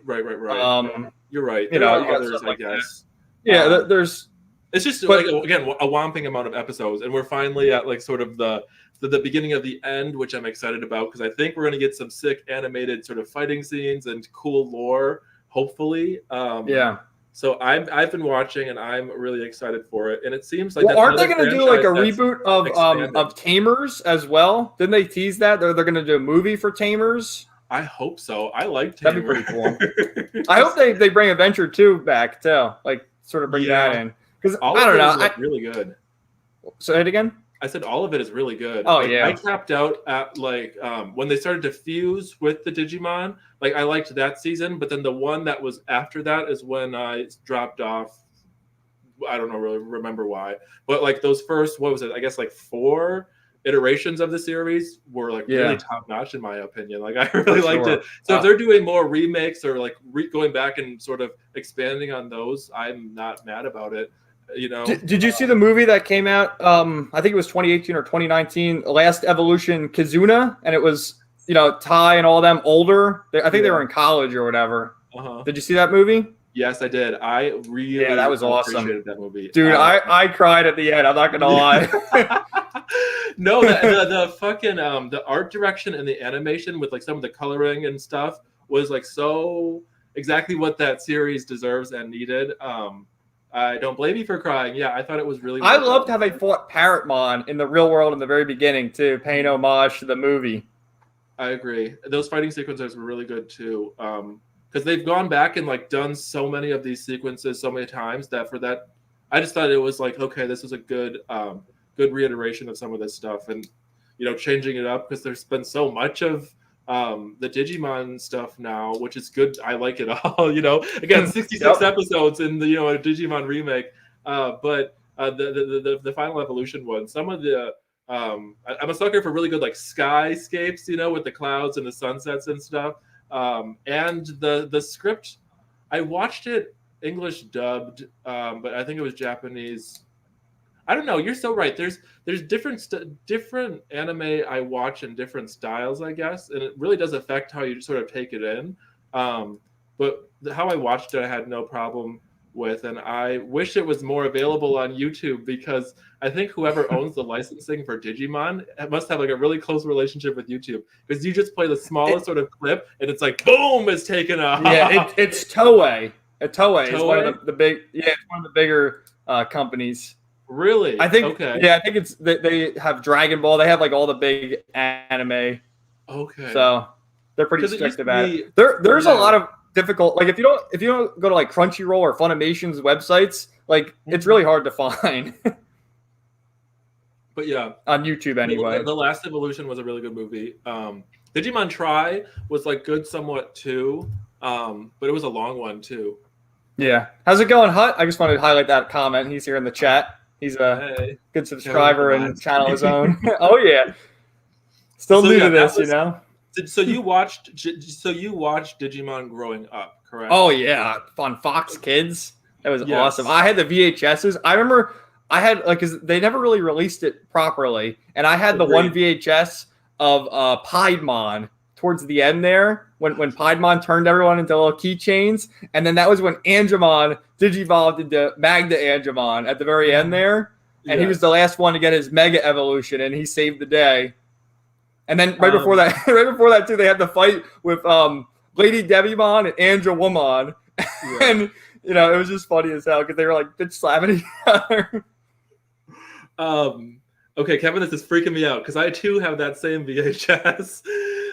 You're right.
You
There
know,
are
you got
others,
stuff
I
like
guess.
that. Yeah, there's.
It's just like again a whomping amount of episodes, and we're finally at like sort of the beginning of the end, which I'm excited about because I think we're gonna get some sick animated sort of fighting scenes and cool lore, hopefully.
Yeah.
So I've been watching, and I'm really excited for it. And it seems like
aren't they going to do like a reboot of Tamers as well? Didn't they tease that they're going to do a movie for Tamers?
I hope so. I like Tamers.
That'd be pretty cool. I hope they bring Adventure 2 back too, like sort of bring that in because I don't know.
Like really good.
Say it again.
I said all of it is really good.
Oh
like,
yeah.
I tapped out at like when they started to fuse with the Digimon. Like I liked that season, but then the one that was after that is when I dropped off. I don't know really remember why, but like those first, what was it? I guess like 4 iterations of the series were like really top notch in my opinion. Like I really liked it. So if they're doing more remakes or like going back and sort of expanding on those, I'm not mad about it. You know,
did you see the movie that came out? I think it was 2018 or 2019. Last Evolution Kizuna, and it was Tai and all them older. I think they were in college or whatever. Did you see that movie?
Yes, I did. I really
that was awesome.
Appreciated that movie,
dude. I cried at the end. I'm not gonna lie.
No, the fucking the art direction and the animation with like some of the coloring and stuff was like so exactly what that series deserves and needed. I don't blame you for crying. Yeah, I thought it was really.
I loved how they fought Parrotmon in the real world in the very beginning too, paying homage to the movie.
I agree. Those fighting sequences were really good too, because they've gone back and like done so many of these sequences so many times that for that, I just thought it was like, okay, this is a good reiteration of some of this stuff, and changing it up because there's been so much of the Digimon stuff now, which is good. I like it all. Again, 66 episodes in the a Digimon remake, but the Final Evolution one, some of the I'm a sucker for really good like skyscapes, with the clouds and the sunsets and stuff. And the script, I watched it English dubbed, but I think it was Japanese. I don't know. You're so right. There's different anime I watch in different styles, I guess, and it really does affect how you sort of take it in. But how I watched it, I had no problem with, and I wish it was more available on YouTube because I think whoever owns the licensing for Digimon must have like a really close relationship with YouTube because you just play the smallest sort of clip and it's like boom, it's taken off.
Yeah, it's Toei. Toei is one of the big. Yeah, it's one of the bigger companies.
Really?
I think.
Okay.
Yeah, I think it's they have Dragon Ball. They have like all the big anime.
Okay.
So they're pretty strict about it. There's a lot of difficult. Like if you don't go to like Crunchyroll or Funimation's websites, like it's really hard to find.
But yeah,
on YouTube anyway.
The Last Evolution was a really good movie. Digimon Try was like good somewhat too, but it was a long one too.
Yeah. How's it going, Hut? I just wanted to highlight that comment. He's here in the chat. He's a good subscriber and channel of his own. Oh yeah. Still new to this,
So you watched Digimon growing up, correct?
Oh yeah, on Fox Kids. That was awesome. I had the VHSs. I remember I had because they never really released it properly, and I had the one VHS of Piedmon towards the end there when Piedmon turned everyone into little keychains, and then that was when Angemon digivolved into Magna Angemon at the very end there, and he was the last one to get his Mega Evolution, and he saved the day. And then right before that too, they had the fight with Lady Devimon and Angelwoman, and it was just funny as hell because they were like bitch slapping each other.
Okay, Kevin, this is freaking me out because I too have that same VHS.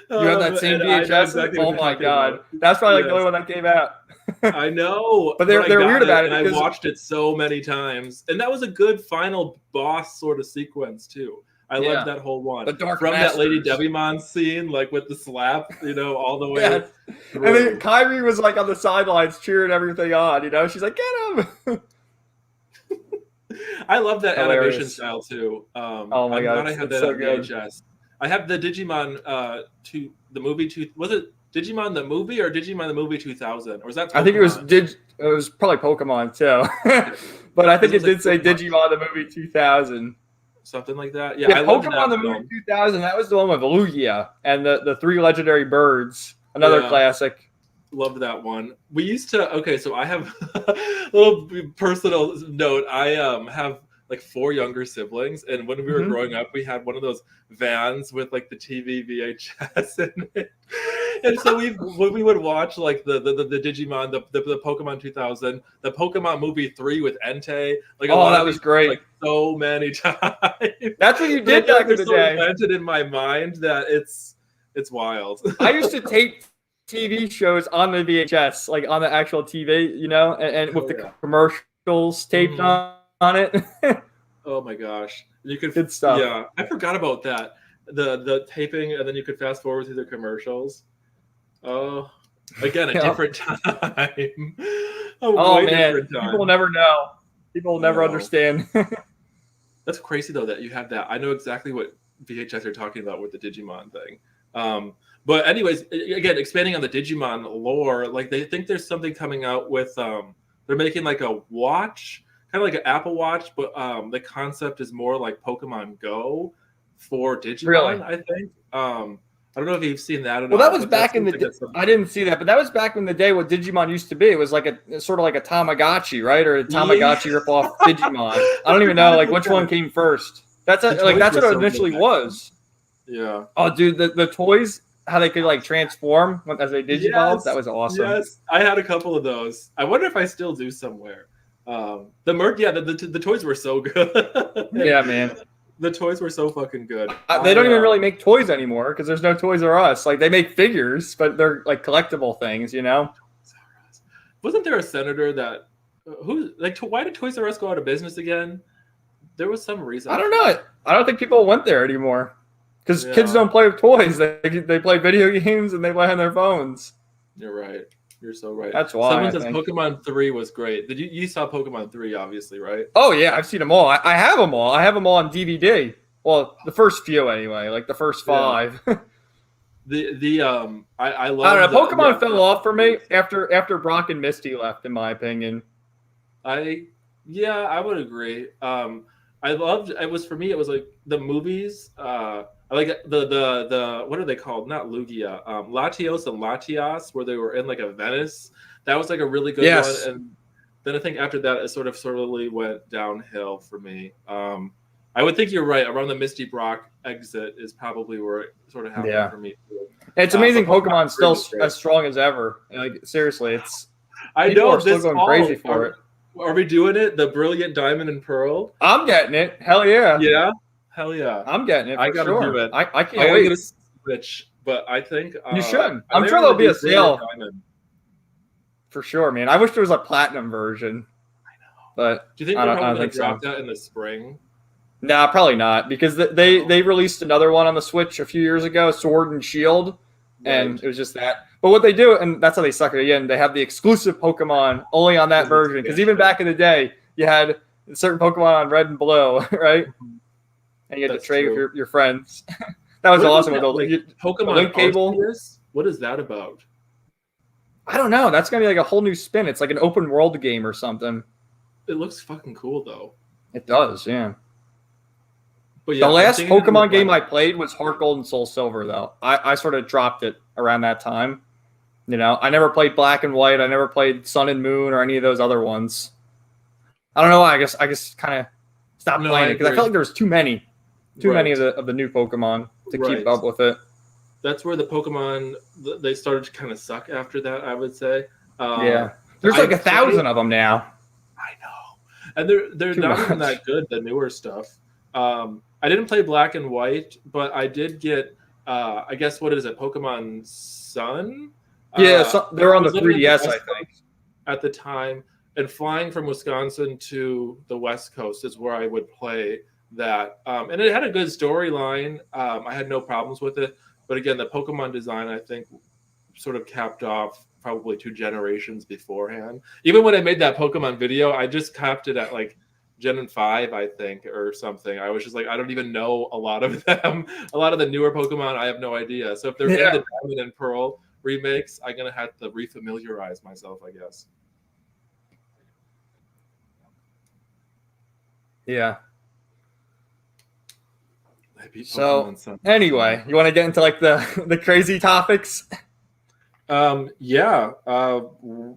You have that same VHS? Exactly oh my god, that's probably like the only one that came out.
I know,
but they're weird about it.
And I watched it so many times, and that was a good final boss sort of sequence too. I loved that whole one.
The Dark
From
Masters.
That Lady Devimon scene, like with the slap, all the way.
And then Kyrie was like on the sidelines cheering everything on. She's like, get him.
I love that animation style too.
Oh my god,
I had that on VHS. I have the Digimon the movie was it Digimon the movie or Digimon the movie 2000 or was that Pokemon?
I think it was probably Pokemon too. But I think it did say Digimon the movie 2000.
Something like that. Yeah, I
Pokemon the movie 2000, that was the one with Lugia and the 3 legendary birds. Another classic.
loved that one. We used to. Okay, so I have a little personal note. I have like 4 younger siblings, and when we were growing up, we had one of those vans with like the TV VHS in it. And so when we would watch like the Digimon, the Pokemon 2000, the Pokemon movie 3 with Entei, like
that was great,
like so many times.
That's what you did back in the day.
Invented in my mind that it's wild.
I used to tape TV shows on the VHS, like on the actual TV, and with the commercials taped on it.
Oh my gosh, you could
good stuff.
Yeah, I forgot about that. The taping, and then you could fast forward through the commercials. Oh, again, a different time.
Different time. People will never know. People will never understand.
That's crazy though that you have that. I know exactly what VHS you're talking about with the Digimon thing. But anyways, again, expanding on the Digimon lore, like they think there's something coming out with they're making like a watch, kind of like an Apple Watch, but the concept is more like Pokemon Go for Digimon.
Really?
I think. I don't know if you've seen that or
not. Well, that was back in the I didn't see that, but that was back in the day what Digimon used to be. It was like a sort of like a Tamagotchi, right? Or a Tamagotchi ripoff Digimon. I don't even know like which one came first. That's what it initially was.
Yeah.
Oh, dude, the toys, how they could like transform as they digivolved, that was awesome.
Yes, I had a couple of those. I wonder if I still do somewhere. The toys were so good.
Yeah, man.
The toys were so fucking good.
They don't even really make toys anymore because there's no Toys R Us. Like they make figures, but they're like collectible things,
Wasn't there a senator that why did Toys R Us go out of business again? There was some reason.
I don't know. I don't think people went there anymore because kids don't play with toys. They play video games and they play on their phones.
You're right. You're so right.
That's why.
Someone says Pokemon 3 was great. Did you saw Pokemon 3, obviously, right?
Oh yeah, I've seen them all. I have them all. I have them all on DVD. Well, the first few anyway, like the first 5.
I love.
I don't know. Pokemon fell off for me after Brock and Misty left, in my opinion.
I would agree. I loved. It was for me. It was like the movies. I like the what are they called? Not Lugia. Latios and Latias, where they were in like a Venice. That was like a really good one. And then I think after that, it sort of slowly went downhill for me. I would think you're right. Around the Misty Brock exit is probably where it sort of happened for me too.
It's amazing. Pokemon's still as strong as ever. Like seriously, it's.
I know
are still going crazy for it.
Are we doing it? The Brilliant Diamond and Pearl?
I'm getting it. Hell yeah.
Yeah. Hell yeah.
I'm getting it.
I gotta do it.
I can't wait.
Get a Switch, but I think
you should. I'm sure there'll be a sale. For sure, man. I wish there was a platinum version.
I know.
But
do you think they're probably going to drop that in the spring?
Nah, probably not, because they released another one on the Switch a few years ago, Sword and Shield, and it was just that. But what they do, and that's how they suck it again, they have the exclusive Pokemon only on that version, because even back in the day, you had certain Pokemon on Red and Blue, right? And you had to trade with your friends. That was awesome. With the
Pokemon
link cable.
Arceus? What is that about?
I don't know. That's going to be like a whole new spin. It's like an open world game or something.
It looks fucking cool, though.
It does, yeah.
But yeah,
the last Pokemon game I played was Heart Gold and Soul Silver, though. I sort of dropped it around that time. I never played Black and White. I never played Sun and Moon or any of those other ones. I don't know why. I guess kind of stopped playing it because I felt like there was too many of the new Pokemon to keep up with it.
That's where the Pokemon they started to kind of suck after that, I would say.
Yeah, there's like 1,000 of them now.
I know, and they're not even that good. The newer stuff. I didn't play Black and White, but I did get. I guess what is it? Pokemon Sun.
Yeah, they're on the 3DS, I think.
At the time, and flying from Wisconsin to the West Coast is where I would play that. And it had a good storyline. I had no problems with it. But again, the Pokemon design, I think, sort of capped off probably 2 generations beforehand. Even when I made that Pokemon video, I just capped it at like Gen 5, I think, or something. I was just like, I don't even know a lot of them. A lot of the newer Pokemon, I have no idea. So if they're in the Diamond and Pearl remakes, I'm going to have to refamiliarize myself, I guess.
Yeah. So anyway, you want to get into like the crazy topics?
Yeah.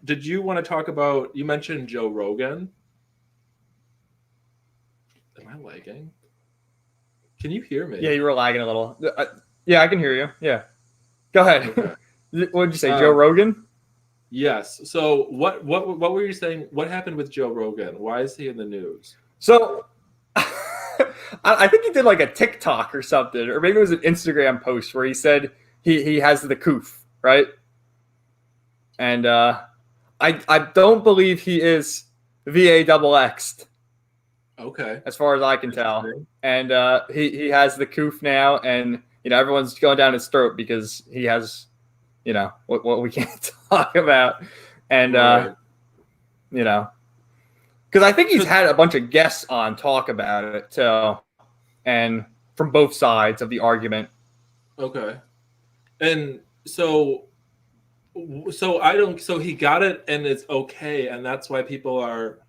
Did you want to talk about? You mentioned Joe Rogan. Am I lagging? Can you hear me?
Yeah, you were lagging a little. Yeah, I can hear you. Yeah, go ahead.
Okay.
What did you say, Joe Rogan?
Yes. So what were you saying? What happened with Joe Rogan? Why is he in the news?
So I think he did like a TikTok or something, or maybe it was an Instagram post where he said he has the coof, right? And I don't believe he is VA double X'd.
Okay.
As far as I can tell. And he has the coof now, and everyone's going down his throat because he has what we can't talk about. And
right.
because I think he's had a bunch of guests on talk about it too, and from both sides of the argument.
Okay. And so he got it and it's okay, and that's why people are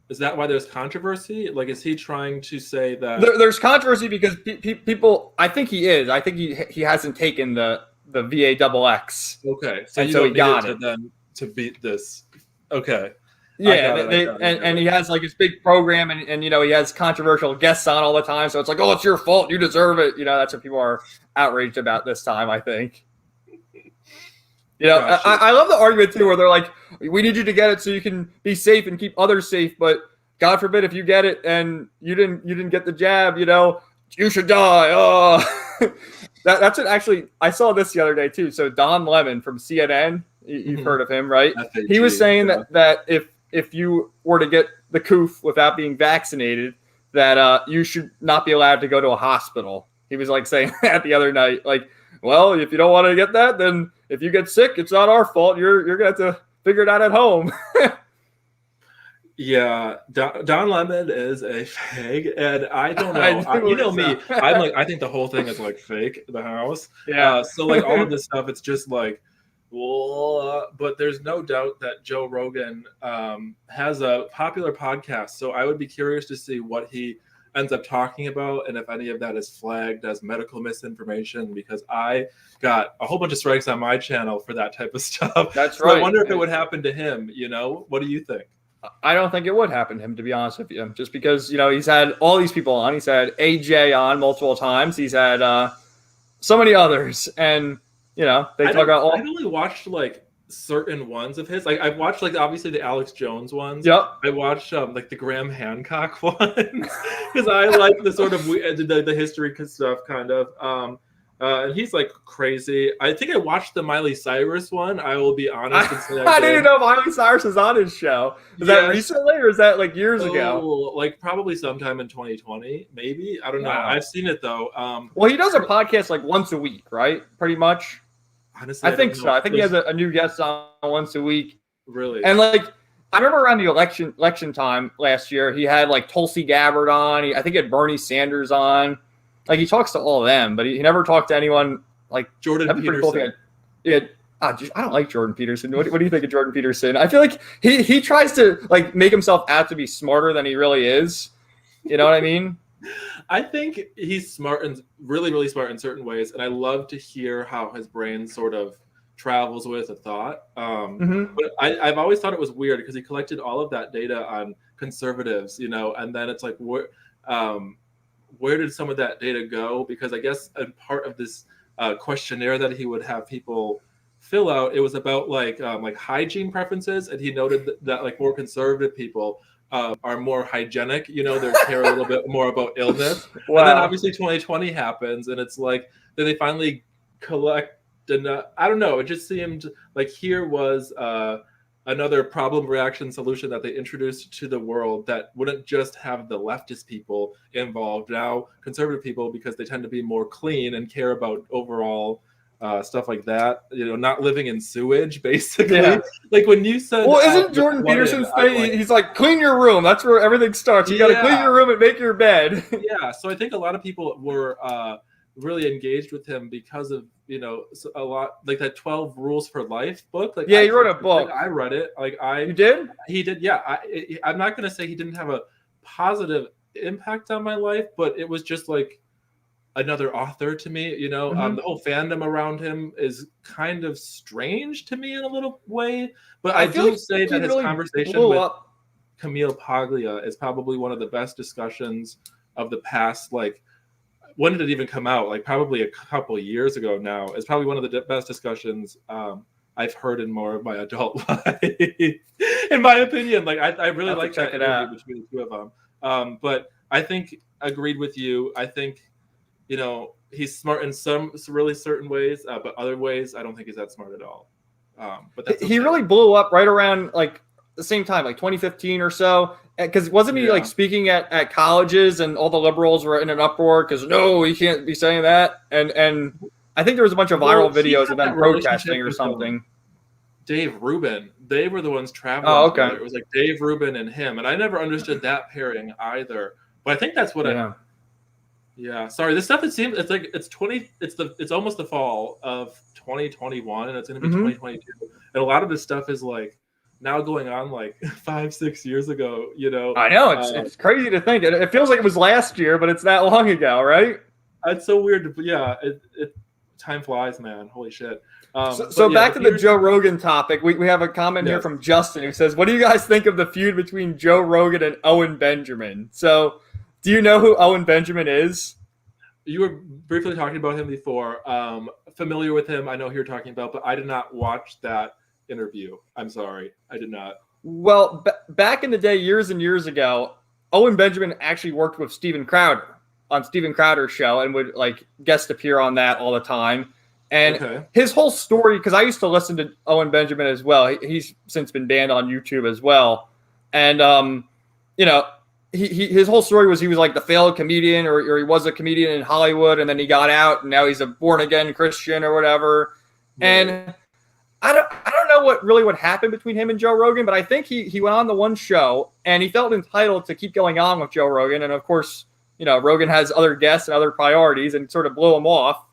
is that why there's controversy? Like, is he trying to say that
there's controversy because people? I think he is. I think he hasn't taken the VA double X.
Okay,
so he got it
then to beat this. Okay.
Yeah, and he has like his big program, and he has controversial guests on all the time. So it's like, oh, it's your fault. You deserve it. That's what people are outraged about this time, I think. Gotcha. I love the argument too, where they're like, we need you to get it so you can be safe and keep others safe, but God forbid if you get it and you didn't get the jab, you should die. Oh, that's what actually I saw this the other day too. So Don Lemon from CNN, you've heard of him, right? FAG, he was saying that if you were to get the coof without being vaccinated, that you should not be allowed to go to a hospital. He was like saying that the other night, like, well, if you don't want to get that, then if you get sick, it's not our fault. You're gonna have to figure it out at home.
Yeah, Don Lemon is a fag, and I don't know. You know me. I'm like, I think the whole thing is like fake. The house.
Yeah.
So like all of this stuff, it's just like, but there's no doubt that Joe Rogan has a popular podcast. So I would be curious to see what he ends up talking about, and if any of that is flagged as medical misinformation, because I got a whole bunch of strikes on my channel for that type of stuff.
That's right.
I wonder if it would happen to him. What do you think?
I don't think it would happen to him, to be honest with you, just because he's had all these people on. He's had AJ on multiple times. He's had so many others, and they talk about all.
I've only watched like certain ones of his. Like I've watched like obviously the Alex Jones ones.
Yep.
I watched like the Graham Hancock ones because I like the sort of the history stuff kind of. And he's like crazy. I think I watched the Miley Cyrus one. I will be honest and say
I didn't know Miley Cyrus was on his show. Is that recently or is that like years ago?
Like probably sometime in 2020, maybe. I don't know. I've seen it though.
Well, he does a podcast like once a week, right? Pretty much.
Honestly,
I think so. I think he has a new guest on once a week.
Really?
And like, I remember around the election time last year, he had like Tulsi Gabbard on. I think he had Bernie Sanders on. Like he talks to all of them, but he never talked to anyone like
Jordan Peterson.
Cool. I don't like Jordan Peterson. What do you think of Jordan Peterson? I feel like he tries to like make himself out to be smarter than he really is. You know what I mean?
I think he's smart and really, really smart in certain ways, and I love to hear how his brain sort of travels with a thought. But I've always thought it was weird because he collected all of that data on conservatives, and then it's like where did some of that data go? Because I guess a part of this questionnaire that he would have people fill out, it was about like hygiene preferences, and he noted that like more conservative people are more hygienic. They care a little bit more about illness. Wow. And then obviously 2020 happens, and it's like then they finally collect. I don't know. It just seemed like here was another problem reaction solution that they introduced to the world that wouldn't just have the leftist people involved. Now conservative people, because they tend to be more clean and care about overall stuff like that, not living in sewage, basically. Yeah. Like when you said,
well, isn't Jordan Peterson's thing? He's like, clean your room. That's where everything starts. You got to clean your room and make your bed.
Yeah. So I think a lot of people were really engaged with him because of a lot like that 12 Rules for Life book. Like
he wrote a book.
I read it.
You did?
He did. Yeah. I'm not going to say he didn't have a positive impact on my life, but it was just like another author to me. You know, the whole fandom around him is kind of strange to me in a little way. But I do say that his
really
conversation with Camille Paglia is probably one of the best discussions of the past. Like, when did it even come out? Like, probably a couple of years ago now. It's probably one of the best discussions I've heard in more of my adult life, in my opinion. Like, I really like that interview between the two of them. But I think, agreed with you. I think, you know, he's smart in some really certain ways, but other ways, I don't think he's that smart at all. But that's okay.
He really blew up right around like the same time, like 2015 or so. Because wasn't he like speaking at colleges and all the liberals were in an uproar because no, he can't be saying that. And I think there was a bunch of viral videos of them protesting or something.
Dave Rubin, they were the ones traveling.
Oh, okay.
Together. It was like Dave Rubin and him, and I never understood that pairing either. But I think that's what Yeah, sorry. This stuff, it seems it's like it's almost the fall of 2021, and it's going to be 2022. And a lot of this stuff is like now going on like 5-6 years ago. You know,
I know it's crazy to think. It feels like it was last year, but it's that long ago, right?
It's so weird. Time flies, man. Holy shit.
So back to the Joe Rogan topic. We have a comment here from Justin who says, "What do you guys think of the feud between Joe Rogan and Owen Benjamin?" So, do you know who Owen Benjamin is?
You were briefly talking about him before. Familiar with him, I know who you're talking about, but I did not watch that interview. I'm sorry, I did not.
Well, back in the day, years and years ago, Owen Benjamin actually worked with Steven Crowder on Steven Crowder's show and would like guest appear on that all the time. And his whole story, because I used to listen to Owen Benjamin as well. He's since been banned on YouTube as well. And, you know, his whole story was he was like the failed comedian or he was a comedian in Hollywood and then he got out and now he's a born again Christian or whatever. Right. And I don't know what happened between him and Joe Rogan, but I think he went on the one show and he felt entitled to keep going on with Joe Rogan. And of course, you know, Rogan has other guests and other priorities and sort of blew him off.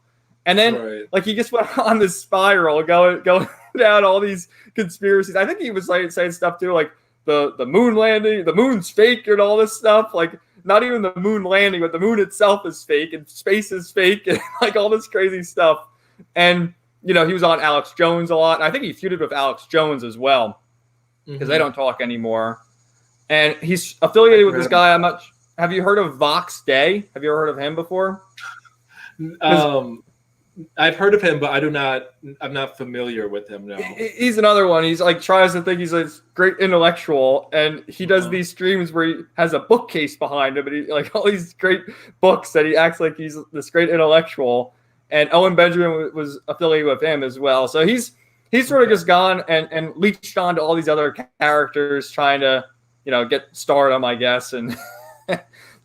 And then like he just went on this spiral going down all these conspiracies. I think he was like saying stuff too, like the moon landing, the moon's fake and all this stuff. Like not even the moon landing, but the moon itself is fake and space is fake and like all this crazy stuff. And, you know, he was on Alex Jones a lot. And I think he feuded with Alex Jones as well because they don't talk anymore. And he's affiliated with this guy. Have you heard of Vox Day? Have you ever heard of him before?
I've heard of him, but I'm not familiar with him now.
He's another one. He's like tries to think he's a great intellectual, and he does these streams where he has a bookcase behind him, and he like all these great books that he acts like he's this great intellectual. And Owen Benjamin was affiliated with him as well. So he's sort of just gone and leached on to all these other characters, trying to, you know, get stardom, I guess, and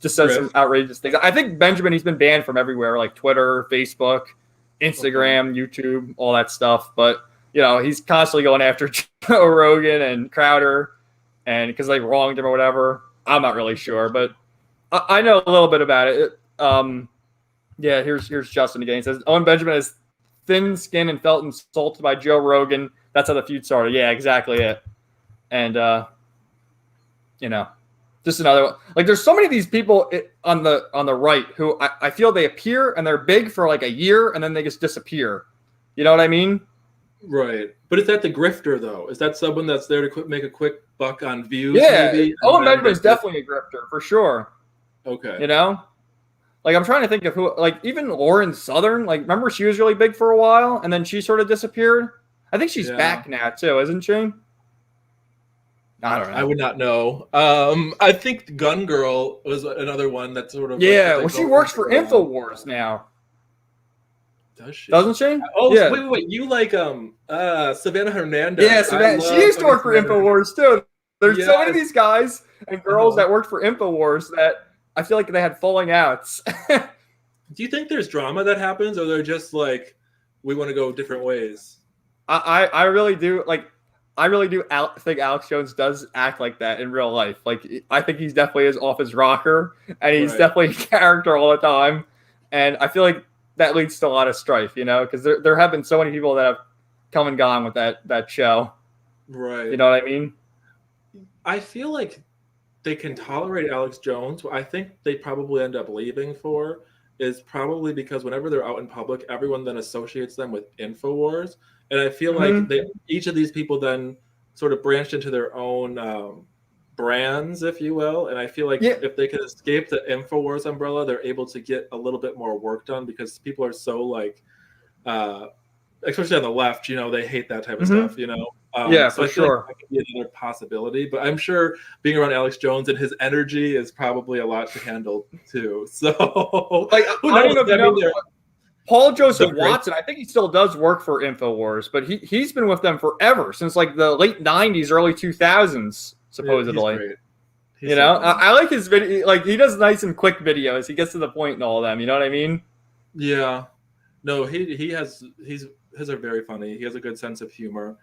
just says some outrageous things. I think Benjamin, he's been banned from everywhere, like Twitter, Facebook, Instagram, YouTube, all that stuff. But, you know, he's constantly going after Joe Rogan and Crowder and because they wronged him or whatever. I'm not really sure, but I know a little bit about it. Yeah, here's Justin again. He says, Owen Benjamin has thin skin and felt insulted by Joe Rogan. That's how the feud started. Yeah, exactly it. And, you know, just another one. Like, there's so many of these people on the right who I feel they appear and they're big for like a year and then they just disappear. You know what I mean?
Right. But is that the grifter, though? Is that someone that's there to make a quick buck on views?
Yeah.
Maybe?
Owen Benjamin is definitely a grifter, for sure.
Okay.
You know? Like, I'm trying to think of who, like, even Lauren Southern, like, remember she was really big for a while and then she sort of disappeared? I think she's back now, too, isn't she? I don't know.
I would not know. I think Gun Girl was another one that sort of...
Yeah, well, she works for InfoWars now.
Does she?
Doesn't she?
Oh,
yeah.
Wait. You like Savannah Hernandez.
Yeah, Savannah. She used to work for InfoWars, too. There's so many of these guys and girls that worked for InfoWars that I feel like they had falling outs.
Do you think there's drama that happens, or they're just like, we want to go different ways?
I really do. Like, I really do think Alex Jones does act like that in real life. Like, I think he's definitely is off his rocker, and he's definitely a character all the time. And I feel like that leads to a lot of strife, you know, because there have been so many people that have come and gone with that show.
Right.
You know what I mean?
I feel like they can tolerate Alex Jones. I think they probably end up leaving for is probably because whenever they're out in public, everyone then associates them with InfoWars. And I feel like each of these people then sort of branched into their own brands, if you will. And I feel like if they can escape the InfoWars umbrella, they're able to get a little bit more work done, because people are so like, especially on the left, they hate that type of stuff,
Yeah,
so
for sure.
Like that could be another possibility, but I'm sure being around Alex Jones and his energy is probably a lot to handle too. So,
like, I don't know if you know, Paul Joseph
great.
Watson, I think he still does work for InfoWars, but he's been with them forever, since like the late 90s, early 2000s, supposedly.
Yeah, he's great.
He's I like his video. Like, he does nice and quick videos. He gets to the point and all of them. You know what I mean?
Yeah. No, his are very funny. He has a good sense of humor.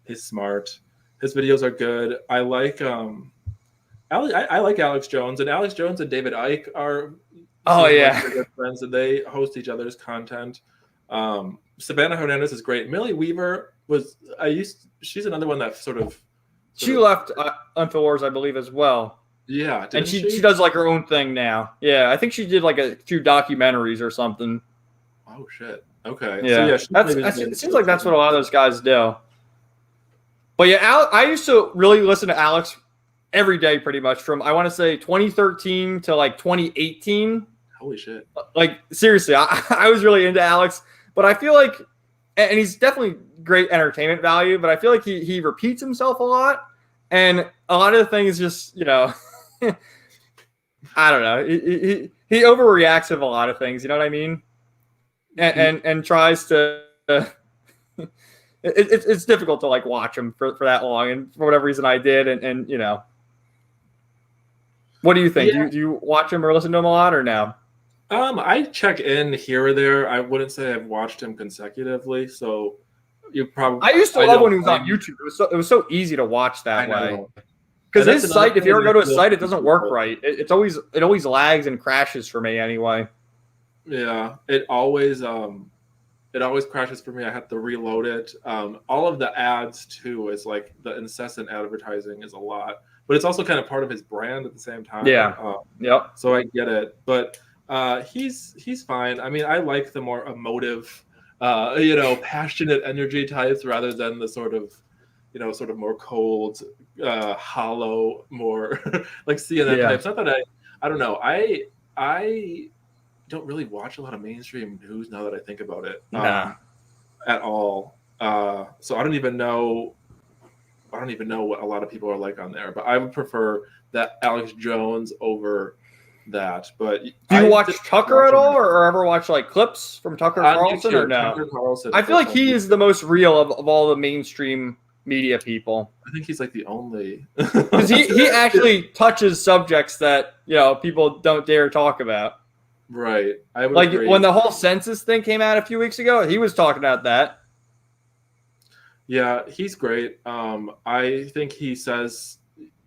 He's smart. His videos are good. I like I like Alex Jones, and Alex Jones and David Icke are good friends, and they host each other's content. Savannah Hernandez is great. Millie Weaver she's another one that she
left InfoWars, I believe, as well.
Yeah,
and she does like her own thing now. Yeah, I think she did like a few documentaries or something.
Oh shit. Okay.
Yeah, so it seems like that's what a lot of those guys do. But yeah, I used to really listen to Alex every day, pretty much from, I want to say, 2013 to like 2018.
Holy shit!
Like, seriously, I was really into Alex, but I feel like, and he's definitely great entertainment value, but I feel like he repeats himself a lot, and a lot of the things just I don't know. He overreacts with a lot of things. You know what I mean? And tries to. It's difficult to like watch him for that long, and for whatever reason I did, and What do you think?
Yeah.
Do you watch him or listen to him a lot, or no?
I check in here or there. I wouldn't say I've watched him consecutively, so you probably.
I used to love when he was on YouTube. It was so easy to watch that way. Because his site, if you ever go to a site, it doesn't work right. It always lags and crashes for me anyway.
Yeah, it always crashes for me. I have to reload it. All of the ads too is like the incessant advertising is a lot, but it's also kind of part of his brand at the same time.
Yeah. Yep.
So I get it, but he's fine. I mean, I like the more emotive, passionate energy types rather than the sort of more cold, hollow, more like CNN types. Not that I don't know. I don't really watch a lot of mainstream news now that I think about it at all. So I don't even know what a lot of people are like on there, but I would prefer that Alex Jones over that. But
do you watch Tucker at all, or ever watch like clips from Tucker Carlson, or no?
Tucker Carlson,
I feel like he is the most real of all the mainstream media people.
I think he's like the only,
because he actually touches subjects that people don't dare talk about.
Right. I would
like
agree.
When the whole census thing came out a few weeks ago, he was talking about that.
Yeah, he's great. I think he says,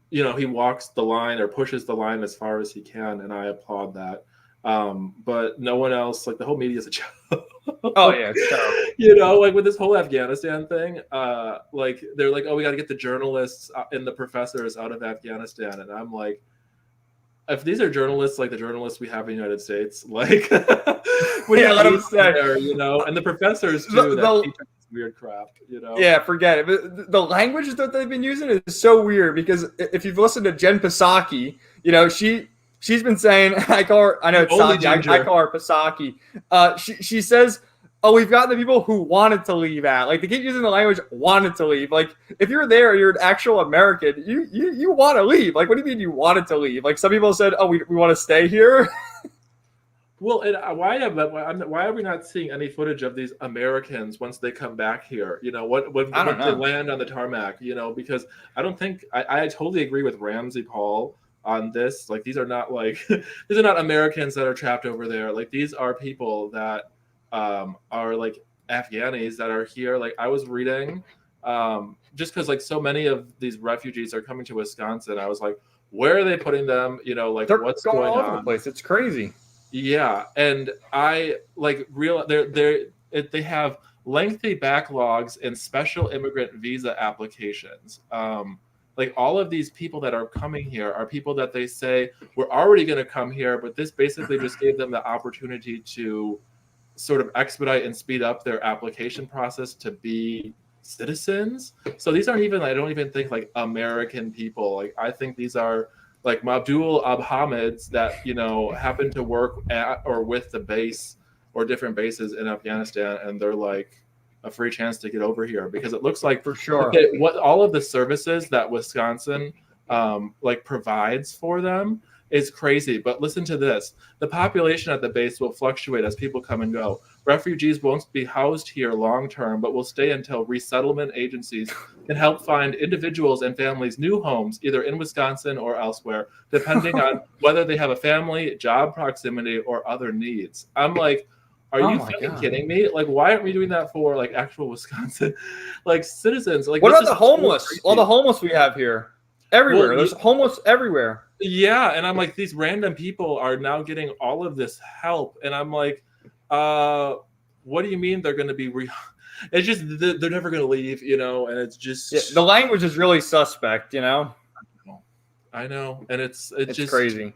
he walks the line or pushes the line as far as he can, and I applaud that. But no one else, like the whole media is a joke.
Oh yeah, it's terrible.
Like with this whole Afghanistan thing, like they're like, oh, we got to get the journalists and the professors out of Afghanistan, and I'm like, if these are journalists like the journalists we have in the United States, like
let them stay
there, and the professors too that teach this weird crap,
Yeah, forget it. But the language that they've been using is so weird, because if you've listened to Jen Psaki, she's been saying, I call her, I know it's Saki, I call her Psaki. She says, oh, we've gotten the people who wanted to leave out. Like, they keep using the language wanted to leave. Like, if you're there, you're an actual American, you want to leave. Like, what do you mean you wanted to leave? Like, some people said, oh, we want to stay here.
Well, and why are we not seeing any footage of these Americans once they come back here? When they land on the tarmac, because I don't think I totally agree with Ramzpaul on this. Like, these are not Americans that are trapped over there. Like, these are people that are like Afghanis that are here. Like, I was reading, just because like so many of these refugees are coming to Wisconsin, I was like, where are they putting them?
They're
what's
going
going
all
on?
over the place. It's crazy.
Yeah, and I like they have lengthy backlogs in special immigrant visa applications. like all of these people that are coming here are people that they say were already going to come here, but this basically just gave them the opportunity to sort of expedite and speed up their application process to be citizens. So these aren't even, I don't even think like American people. Like I think these are like Mabdul Abhamids that, you know, happen to work at or with the base or different bases in Afghanistan, and they're like a free chance to get over here, because it looks like,
for sure,
okay, what all of the services that Wisconsin like provides for them is crazy. But listen to this. The population at the base will fluctuate as people come and go. Refugees won't be housed here long term, but will stay until resettlement agencies can help find individuals and families new homes, either in Wisconsin or elsewhere, depending on whether they have a family, job proximity, or other needs. I'm like, are you fucking kidding me? Like, why aren't we doing that for like actual Wisconsin like citizens? Like,
what about the homeless? All the homeless we have here, everywhere. Well, there's homeless everywhere.
Yeah, and I'm like, these random people are now getting all of this help, and I'm like, what do you mean they're going to be? It's just they're never going to leave, you know. And it's just
the language is really suspect, you know.
I know, and it's just
crazy.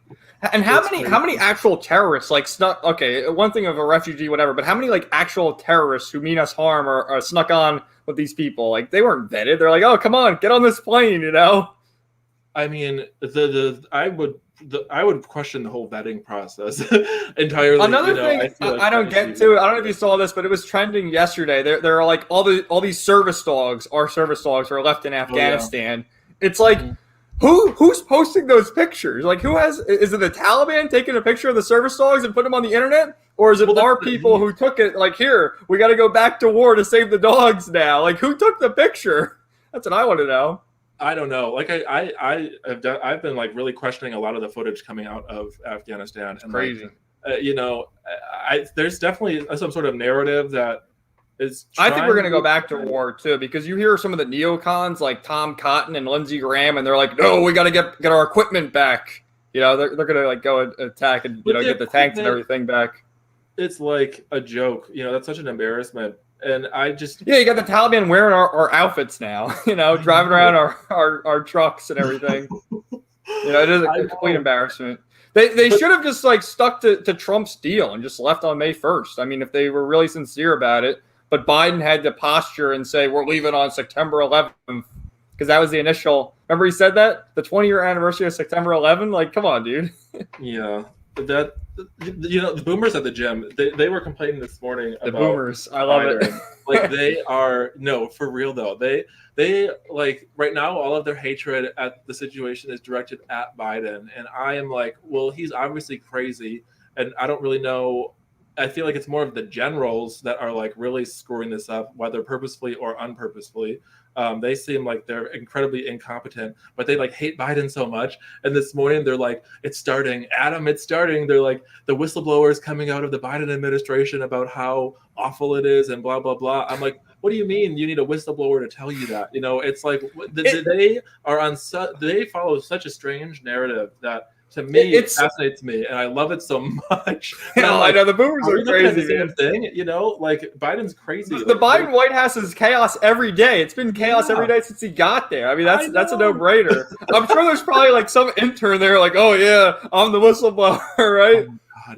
And how many actual terrorists like snuck? Okay, one thing of a refugee, whatever, but how many like actual terrorists who mean us harm or snuck on with these people? Like they weren't vetted. They're like, oh, come on, get on this plane, you know.
I mean, I would question the whole vetting process entirely.
Another thing I don't get to, I don't know if you saw this, but it was trending yesterday. There are like all these service dogs, our service dogs, who are left in Afghanistan. Yeah. It's like. Who's posting those pictures? Like, is it the Taliban taking a picture of the service dogs and putting them on the internet? Or is it our people who took it, like, here, we got to go back to war to save the dogs now? Like, who took the picture? That's what I want to know.
I don't know. Like, I've been, like, really questioning a lot of the footage coming out of Afghanistan.
It's crazy.
Like, you know, there's definitely some sort of narrative that
I think we're going to go back to war too, because you hear some of the neocons like Tom Cotton and Lindsey Graham, and they're like, "No, we got to get our equipment back." You know, they're going to like go and attack and get the tanks and everything back.
It's like a joke. You know, that's such an embarrassment. And I just
you got the Taliban wearing our outfits now. You know, driving around our trucks and everything. You know, it is a complete embarrassment. They should have just like stuck to Trump's deal and just left on May 1st. I mean, if they were really sincere about it. But Biden had to posture and say, we're leaving on September 11th, because that was the initial. Remember he said that? The 20-year anniversary of September 11th? Like, come on, dude.
Yeah. That, you know, the boomers at the gym, they were complaining this morning about.
The boomers. I love it.
Like, they are, no, for real, though. They, like, right now, all of their hatred at the situation is directed at Biden. And I am like, well, he's obviously crazy. And I don't really know. I feel like it's more of the generals that are like really screwing this up, whether purposefully or unpurposefully. They seem like they're incredibly incompetent, but they like hate Biden so much. And this morning they're like, it's starting, Adam, it's starting. They're like, the whistleblowers coming out of the Biden administration about how awful it is and blah, blah, blah. I'm like, what do you mean you need a whistleblower to tell you that? You know, it's like they follow such a strange narrative that to me, it fascinates me, and I love it so much.
Like, I know the boomers are crazy.
The same thing, you know, like Biden's crazy.
The Biden White House is chaos every day. It's been chaos every day since he got there. I mean, that's a no-brainer. I'm sure there's probably like some intern there, like, oh yeah, I'm the whistleblower, right?
Oh,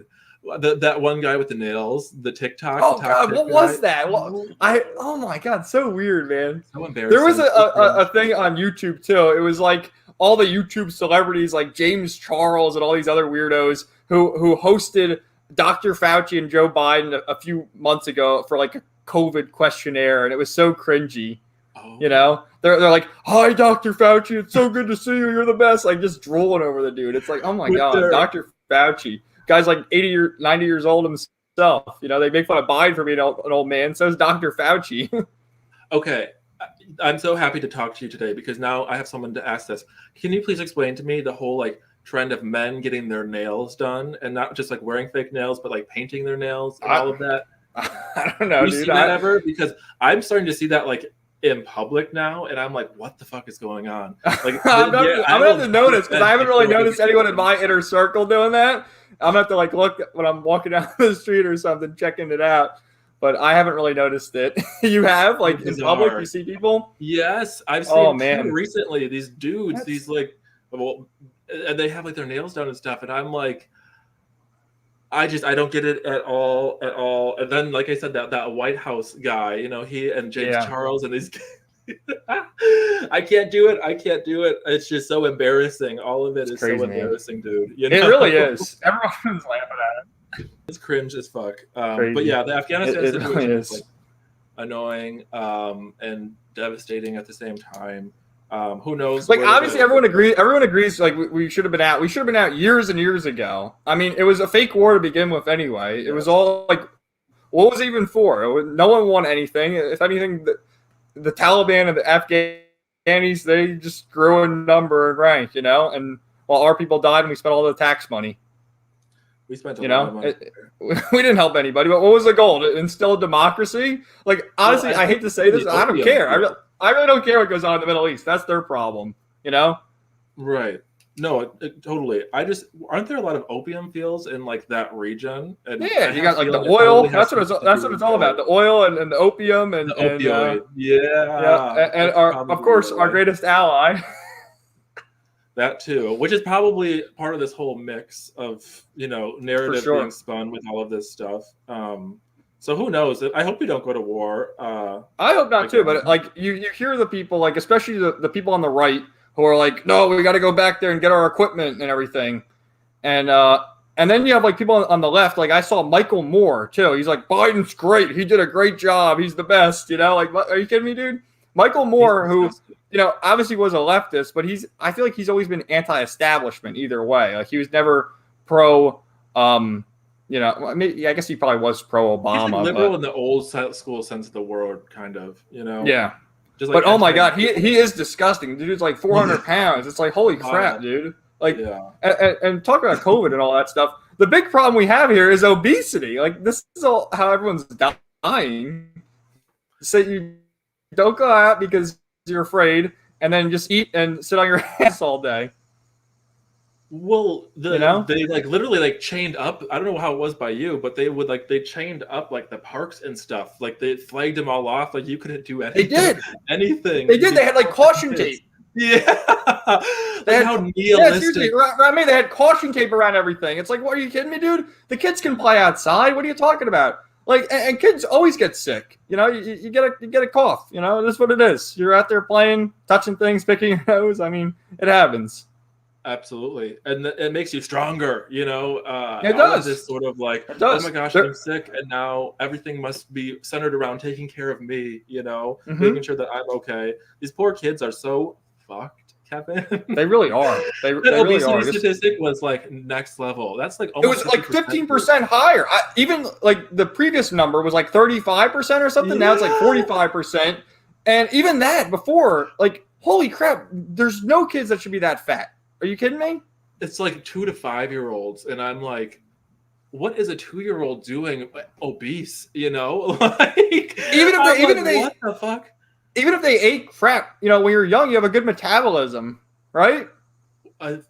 God. That one guy with the nails, the TikTok.
Oh God, what was that? Oh my God, so weird, man.
So embarrassing.
There was a thing on YouTube too. It was like all the YouTube celebrities like James Charles and all these other weirdos who hosted Dr. Fauci and Joe Biden a few months ago for like a COVID questionnaire, and it was so cringy. Oh. You know, they're like, "Hi, Dr. Fauci, it's so good to see you. You're the best." Like just drooling over the dude. It's like, oh my God, Dr. Fauci, guy's like 90 years old himself. You know, they make fun of Biden for being an old man. So is Dr. Fauci.
Okay. I'm so happy to talk to you today because now I have someone to ask this. Can you please explain to me the whole like trend of men getting their nails done and not just like wearing fake nails, but like painting their nails and all of that?
I don't know,
dude. You see that ever? Because I'm starting to see that like in public now, and I'm like, what the fuck is going on? Like,
I'm gonna have to notice because I haven't really noticed anyone in my inner circle doing that. I'm gonna have to like look when I'm walking down the street or something, checking it out. but I haven't really noticed it. You have, like, in public,
Bizarre.
you see people?
Yes,
You have, like, in public, you
bizarre.
see people?
Yes, I've
Oh,
seen two
man.
recently. These dudes, these
That's
like, well, and they have like their nails done and stuff, and I'm like, I don't get it at all, at all. And then, like I said, that White House guy, he and James
yeah,
Charles and these. I can't do it. I can't do it. It's just so embarrassing. All of it
it's
is so
crazy, man.
embarrassing, dude.
It really is. Everyone's laughing at it.
It's cringe as fuck. But
Crazy.
yeah, the Afghanistan
It
situation
really
is
is.
like annoying and devastating at the same time. Who knows?
Like, obviously, everyone agrees. Like, we should have been out. We should have been out years and years ago. I mean, it was a fake war to begin with, anyway. It was all like, what was it even for? No one won anything. If anything, the Taliban and the Afghanis, they just grew in number and rank, and while our people died and we spent all the tax money.
We spent a lot of money.
We didn't help anybody. But what was the goal? To instill democracy? Like, honestly, I hate to say this. I don't care. I really don't care what goes on in the Middle East. That's their problem,
Right. No, totally. Aren't there a lot of opium fields in like that region? And
yeah, you got like the oil. That's what it's all about. The oil and the opium and
opioid.
And of course our greatest ally.
That too, which is probably part of this whole mix of narrative being spun with all of this stuff. So who knows? I hope we don't go to war.
I hope not too. But like you hear the people, like especially the people on the right, who are like, no, we got to go back there and get our equipment and everything, and then you have like people on the left, like I saw Michael Moore too. He's like, Biden's great. He did a great job. He's the best. Like, are you kidding me, dude? Michael Moore, who obviously was a leftist, but I feel like he's always been anti-establishment either way. Like he was never pro. I guess he probably was pro Obama.
He's like liberal in the old school sense of the word, kind of.
Yeah.
Just like,
but oh my God, he is disgusting. The dude's like 400 pounds. It's like, holy crap, dude. Like, and talk about COVID and all that stuff. The big problem we have here is obesity. Like, this is all how everyone's dying. So you don't go out because you're afraid, and then just eat and sit on your ass all day.
Well, they like literally like chained up. I don't know how it was by you, but they chained up like the parks and stuff. Like they flagged them all off. Like you couldn't do anything.
They did
anything.
They did. They had like caution tape.
Yeah.
They had,
how nihilistic.
Yeah, seriously. I mean, they had caution tape around everything. It's like, what, are you kidding me, dude? The kids can play outside. What are you talking about? Like, and kids always get sick. You get a cough. That's what it is. You're out there playing, touching things, picking your nose. I mean, it happens.
Absolutely, and it makes you stronger. It
does.
This sort of like, oh my gosh, I'm sick, and now everything must be centered around taking care of me. Making sure that I'm okay. These poor kids are so fucked, Kevin.
They really are. They
that
really
obesity
are.
statistic was like next level. That's like
almost it was like 15% higher. Even like the previous number was like 35% or something. Yeah. Now it's like 45%, and even that before, like, holy crap! There's no kids that should be that fat. Are you kidding me?
It's like 2 to 5 year olds, and I'm like, what is a 2-year-old doing obese? Like,
even if
what the fuck?
Even if they ate crap, when you're young, you have a good metabolism, right?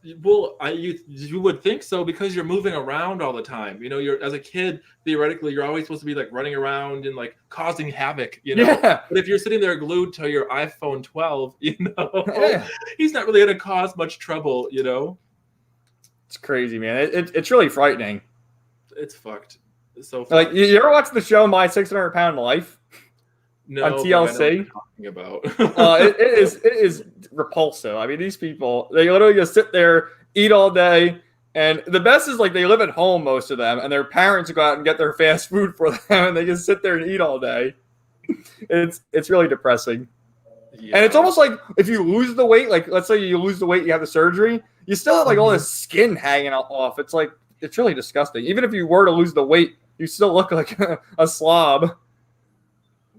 You would think so because you're moving around all the time. You're as a kid, theoretically, you're always supposed to be like running around and like causing havoc.
Yeah.
But if you're sitting there glued to your iPhone 12, he's not really going to cause much trouble.
It's crazy, man. It's really frightening.
It's fucked. It's so fucked.
Like, you ever watch the show My 600 Pound Life?
No,
on TLC.
Talking about.
it is repulsive. I mean, these people, they literally just sit there, eat all day, and the best is like they live at home, most of them, and their parents go out and get their fast food for them, and they just sit there and eat all day. It's really depressing. Yeah. And it's almost like if you lose the weight, like let's say you lose the weight, you have the surgery, you still have like all this skin hanging off. It's like, it's really disgusting. Even if you were to lose the weight, you still look like a slob.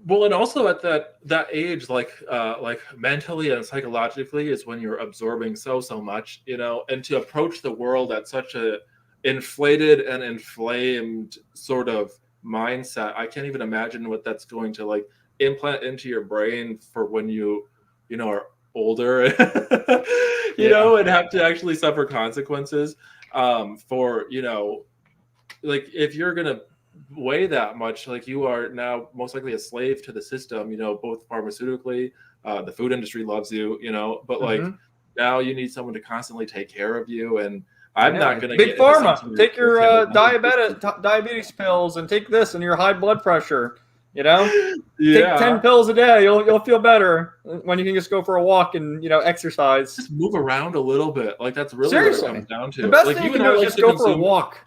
Well, and also at that age, like mentally and psychologically, is when you're absorbing so much, and to approach the world at such a inflated and inflamed sort of mindset. I can't even imagine what that's going to like implant into your brain for when you are older, and have to actually suffer consequences for, like if you're gonna weigh that much, like you are now most likely a slave to the system, both pharmaceutically, the food industry loves you, but like now you need someone to constantly take care of you. And I'm not going to
Big
get into
pharma.
something
Take your
with
diabetes pills and take this and your high blood pressure. Take 10 pills a day. You'll feel better when you can just go for a walk and exercise.
Just move around a little bit. Like that's really
Seriously.
what it comes down to.
The best
like,
thing you can do is just go for a walk.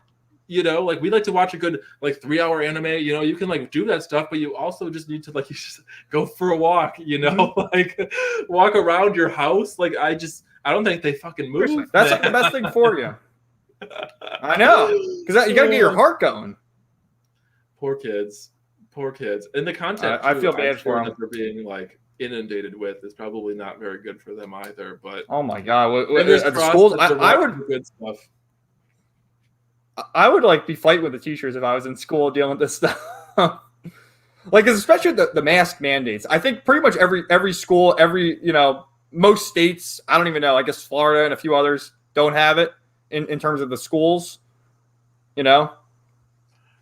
Like we like to watch a good 3-hour anime. You can like do that stuff, but you also just need to you just go for a walk. Like walk around your house. Like I don't think they fucking move.
Seriously. That's like the best thing for you. I know, because you got to get your heart going.
Poor kids. And the content
I feel bad for them.
That they're being like inundated with is probably not very good for them either. But
oh my god, at the schools, I would
good stuff.
I would like be fighting with the teachers if I was in school dealing with this stuff. Like, especially the mask mandates. I think pretty much every school, most states, I don't even know. I guess Florida and a few others don't have it in terms of the schools.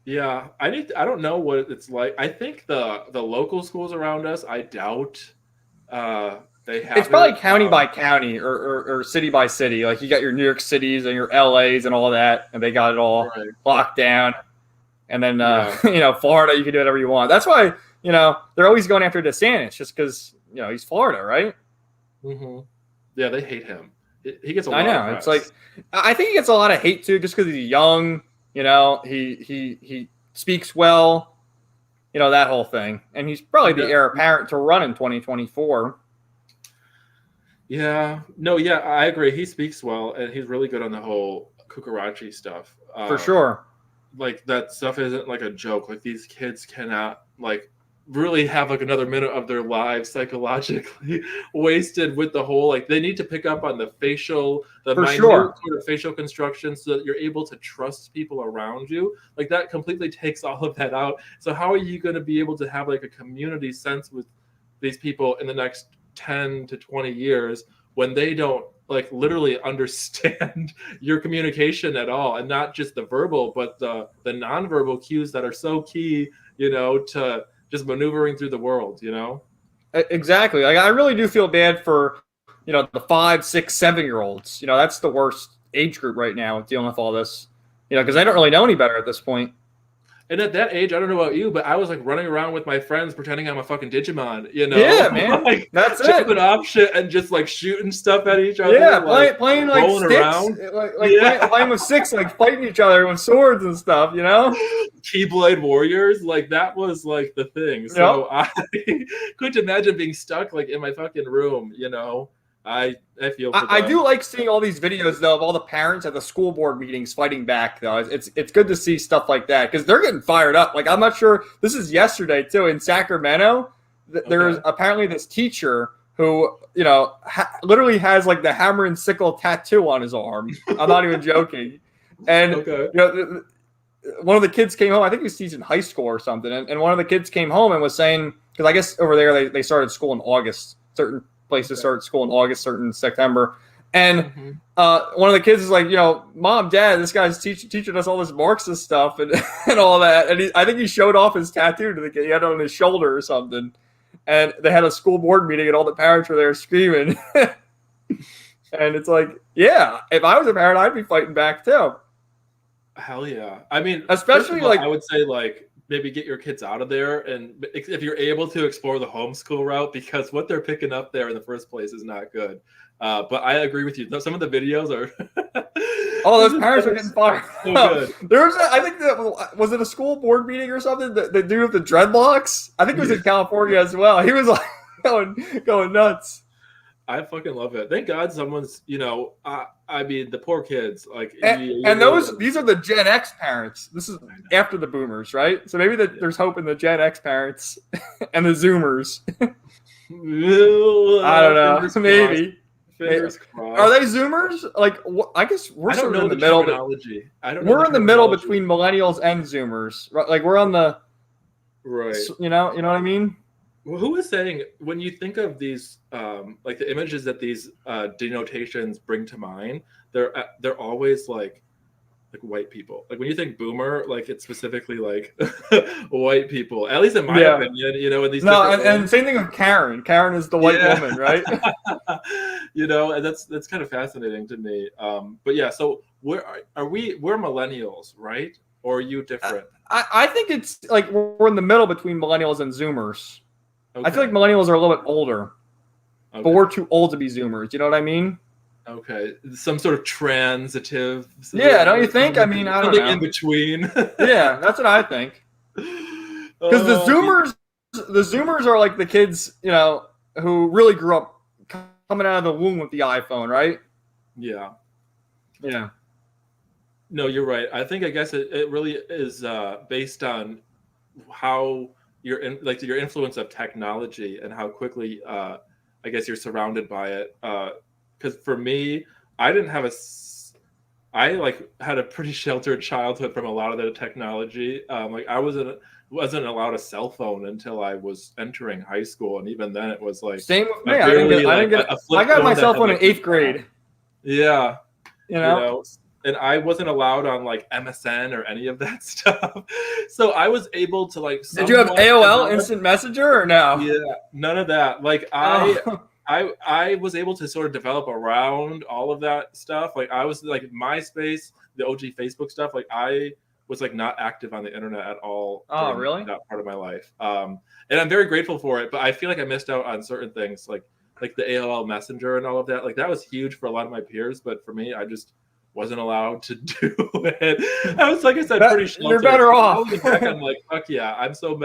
Yeah, I don't know what it's like. I think the local schools around us, I doubt they have.
It's probably county by county or city by city. Like you got your New York Cities and your LAs and all that, and they got it all locked down. And then Florida, you can do whatever you want. That's why they're always going after DeSantis, just because he's Florida, right?
Mm-hmm. Yeah, they hate him. He gets a lot.
I know.
Of
it's like I think he gets a lot of hate too, just because he's young. He speaks well, that whole thing. And he's probably the heir apparent to run in 2024.
Yeah. No, yeah, I agree. He speaks well, and he's really good on the whole Kukarachi stuff.
For sure.
Like, that stuff isn't like a joke. Like, these kids cannot, really have another minute of their lives psychologically wasted with the whole they need to pick up on the minute sort of facial construction so that you're able to trust people around you. Like that completely takes all of that out. So how are you going to be able to have a community sense with these people in the next 10 to 20 years when they don't literally understand your communication at all, and not just the verbal but the nonverbal cues that are so key to just maneuvering through the world,
Exactly. I really do feel bad for, the 5, 6, 7-year-olds. That's the worst age group right now dealing with all this, because they don't really know any better at this point.
And at that age, I don't know about you, but I was running around with my friends pretending I'm a fucking Digimon,
Yeah, man. That's
jumping off shit and just shooting stuff at each other.
Yeah, playing
rolling
sticks.
Around.
Playing with sticks, fighting each other with swords and stuff,
Keyblade warriors, that was the thing. So I couldn't imagine being stuck in my fucking room, I feel for
I do like seeing all these videos though of all the parents at the school board meetings fighting back though. It's good to see stuff like that because they're getting fired up. I'm not sure, this is yesterday too in Sacramento. There's apparently this teacher who literally has the hammer and sickle tattoo on his arm. I'm not even joking. And one of the kids came home. I think he's in high school or something. And one of the kids came home and was saying, because I guess over there they started school in August. Certain places start school in August, certain September. And one of the kids is Mom, Dad, this guy's teaching us all this Marxist stuff and all that. And I think he showed off his tattoo to the kid. He had it on his shoulder or something. And they had a school board meeting and all the parents were there screaming. And it's if I was a parent, I'd be fighting back too.
Hell yeah. I mean,
especially
I would say maybe get your kids out of there, and if you're able to explore the homeschool route, because what they're picking up there in the first place is not good. But I agree with you. Some of the videos are.
Oh, those parents are getting fired.
So good.
There was, I think was it a school board meeting or something? The dude with the dreadlocks. I think it was in California as well. He was going nuts.
I fucking love it. Thank God someone's, I mean, the poor kids.
These are the Gen X parents. This is after the boomers, right? So maybe there's hope in the Gen X parents and the Zoomers. I don't know. Maybe.
Fingers crossed.
Are they Zoomers? I guess we're sort of in the middle. We're in the middle between millennials and Zoomers. We're on the
right.
You know what I mean?
Well, who was saying when you think of these, the images that these denotations bring to mind, they're always like white people. Like when you think boomer, like it's specifically like white people. At least in my opinion, you know, in these
and same thing with Karen. Karen is the white woman, right?
You know, and that's kind of fascinating to me. But yeah, so where are we? We're millennials, right? Or are you different?
I think it's like we're in the middle between millennials and Zoomers. Okay. I feel like millennials are a little bit older, but we're too old to be Zoomers. You know what I mean?
Okay, some sort of transitive.
Yeah, don't you think? I mean, I don't know.
In between.
Yeah, that's what I think. Because the Zoomers are like the kids, you know, who really grew up coming out of the womb with the iPhone, right?
Yeah.
Yeah.
No, you're right. I guess it really is based on how your influence of technology and how quickly I guess you're surrounded by it. Because for me, I had a pretty sheltered childhood from a lot of the technology. Like I wasn't allowed a cell phone until I was entering high school, and even then it was like
same with me. I got my cell phone in 8th grade.
Yeah,
you know,
and I wasn't allowed on like MSN or any of that stuff. So I was able to like.
Did you have AOL Instant Messenger or no?
Yeah, none of that. Like I was able to sort of develop around all of that stuff. Like I was like MySpace, the OG Facebook stuff. Like I was like not active on the internet at all.
Oh, really?
That part of my life. And I'm very grateful for it. But I feel like I missed out on certain things, like the AOL Messenger and all of that. Like that was huge for a lot of my peers, but for me, I just wasn't allowed to do it. I was, like I said, pretty sheltered.
You're better off.
I'm like, fuck yeah! I'm so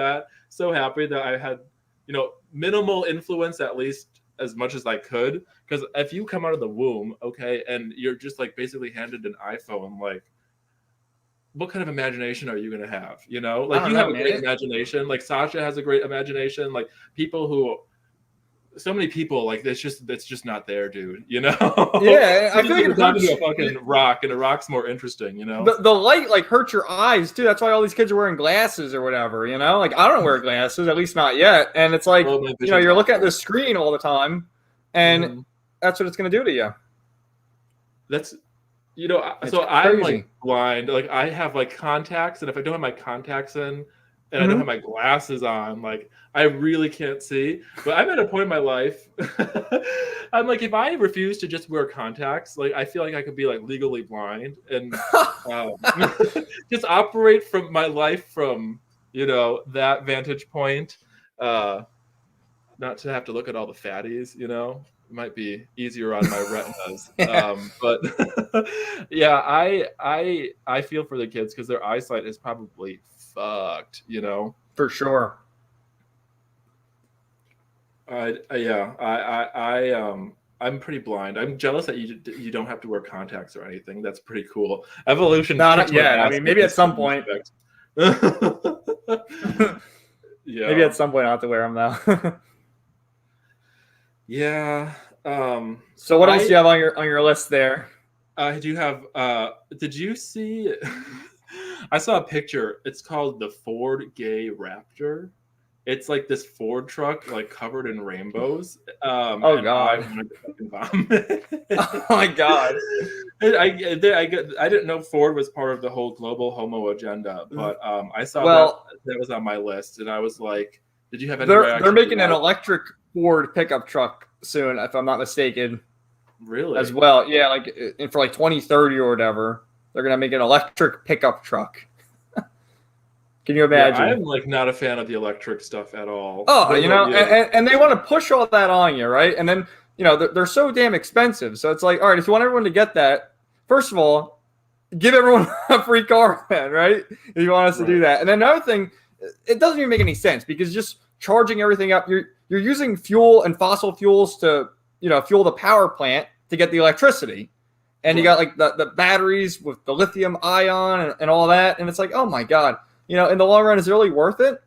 happy that I had, you know, minimal influence at least as much as I could, because if you come out of the womb, okay, and you're just like basically handed an iPhone, like what kind of imagination are you going to have? You know, like you have a great imagination. Like Sasha has a great imagination. Like so many people, like it's just not there, dude. You know?
Yeah, I feel like
you're talking to a fucking rock, and a rock's more interesting. You know,
the light like hurts your eyes too. That's why all these kids are wearing glasses or whatever. You know, like I don't wear glasses, at least not yet. And it's like you know, you're looking at the screen all the time, and that's what it's going to do to you.
That's. You know, so I'm like blind. Like I have like contacts, and if I don't have my contacts in, and I don't have my glasses on, like I really can't see. But I'm at a point in my life. I'm like, if I refuse to just wear contacts, like I feel like I could be like legally blind and just operate from my life from, you know, that vantage point. Not to have to look at all the fatties, you know. It might be easier on my retinas, but yeah, I feel for the kids because their eyesight is probably fucked, you know.
For sure.
I'm pretty blind. I'm jealous that you don't have to wear contacts or anything. That's pretty cool. Evolution.
Not yet. I mean, maybe at some point.
Yeah.
Maybe at some point I'll have to wear them though.
Yeah.
So what else do you have on your list there?
I do have. Did you see? I saw a picture. It's called the Ford Gay Raptor. It's like this Ford truck, like covered in rainbows.
Oh God!
I wanted to fucking vomit.
Oh my God!
I didn't know Ford was part of the whole global homo agenda, but I saw that was on my list, and I was like, "Did you have any?"
They're making an electric Ford pickup truck soon, if I'm not mistaken.
Really?
As well, yeah, like for like 2030 or whatever, they're gonna make an electric pickup truck. Can you imagine?
Yeah, I'm like not a fan of the electric stuff at all.
Oh, you know, and they want to push all that on you, right? And then you know they're so damn expensive. So it's like, all right, if you want everyone to get that, first of all, give everyone a free car, then, right? If you want us to do that, and then another thing, it doesn't even make any sense because just charging everything up, you're using fuel and fossil fuels to, you know, fuel the power plant to get the electricity. And you got like the batteries with the lithium ion and all that. And it's like, oh my God, you know, in the long run, is it really worth it?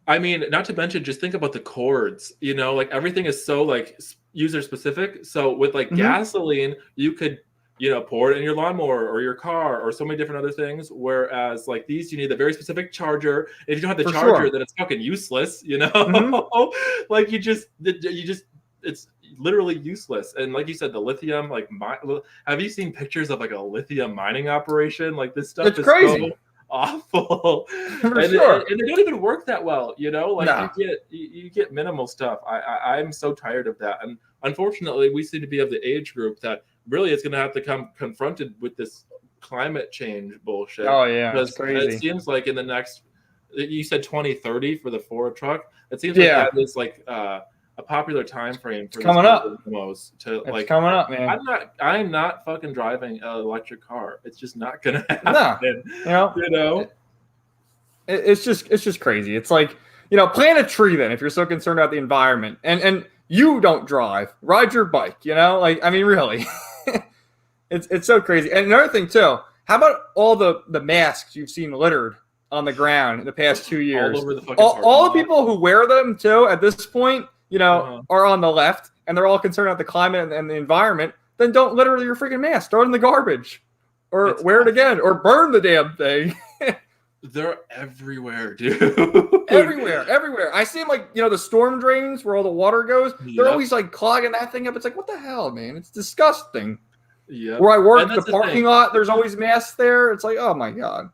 I mean, not to mention, just think about the cords, you know, like everything is so like user specific. So with like gasoline, you could, you know, pour it in your lawnmower or your car or so many different other things. Whereas like these, you need a very specific charger. If you don't have the charger, then it's fucking useless, you know. Like you just, it's literally useless. And like you said, the lithium, like, have you seen pictures of like a lithium mining operation? Like this stuff
It's
is
crazy.
so awful.
For
and,
sure.
and they don't even work that well, you know, like
No.
you get minimal stuff. I'm so tired of that. And unfortunately, we seem to be of the age group that really is going to have to come confronted with this climate change bullshit.
Oh yeah,
because
it's crazy.
it seems like in the next, you said 2030 for the Ford truck. It seems like that is like a popular time frame for
coming up.
It's
coming up, man.
I'm not fucking driving an electric car. It's just not gonna happen.
No, you know, it's just crazy. It's like, you know, plant a tree then if you're so concerned about the environment, and you don't drive, ride your bike. You know, like, I mean, really, it's so crazy. And another thing too, how about all the masks you've seen littered on the ground in the past 2 years?
All over the fucking
all the people who wear them too at this point, you know, are on the left, and they're all concerned about the climate and the environment. Then don't litter your freaking mask. Throw it in the garbage, or wear it again, or burn the damn thing.
They're everywhere, dude.
everywhere. I see them, like, you know, the storm drains where all the water goes. They're always like clogging that thing up. It's like, what the hell, man? It's disgusting. Yeah. Where I work, the parking lot, there's always masks there. It's like, oh my god.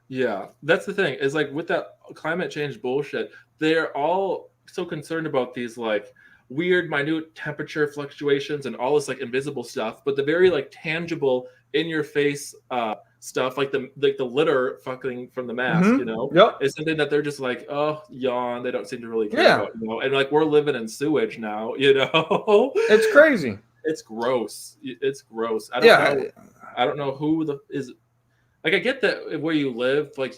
Yeah, that's the thing. Is like with that climate change bullshit, they're all so concerned about these like weird, minute temperature fluctuations and all this like invisible stuff, but the very like tangible, in your face stuff, like the litter fucking from the mask, you know, is something that they're just like, oh, yawn. They don't seem to really care about, you know. And like we're living in sewage now, you know.
It's crazy.
It's gross. It's gross. I don't know who is. Like, I get that where you live, like,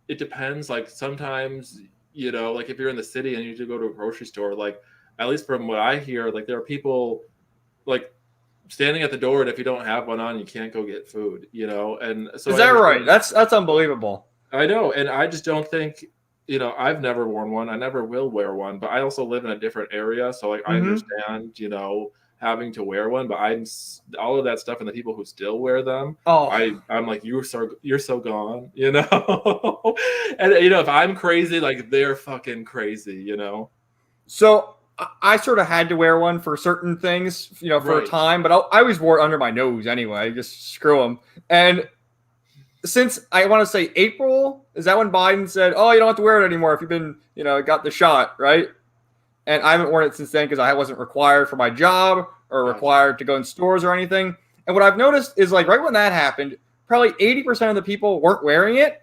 it depends. Like, sometimes, you know, like, if you're in the city and you need to go to a grocery store, like, at least from what I hear, like, there are people, like, standing at the door, and if you don't have one on, you can't go get food, you know? And so
is that right? That's unbelievable.
I know, and I just don't think, you know, I've never worn one. I never will wear one, but I also live in a different area, so, like, I understand, you know, having to wear one, but I'm all of that stuff, and the people who still wear them, I'm like, you're so gone, you know. And you know, if I'm crazy, like they're fucking crazy, you know.
So I sort of had to wear one for certain things, you know, for a time, but I always wore it under my nose anyway. Just screw them. And since I want to say April, is that when Biden said, "Oh, you don't have to wear it anymore if you've been, you know, got the shot," right? And I haven't worn it since then because I wasn't required for my job or required to go in stores or anything. And what I've noticed is, like, right when that happened, probably 80% of the people weren't wearing it.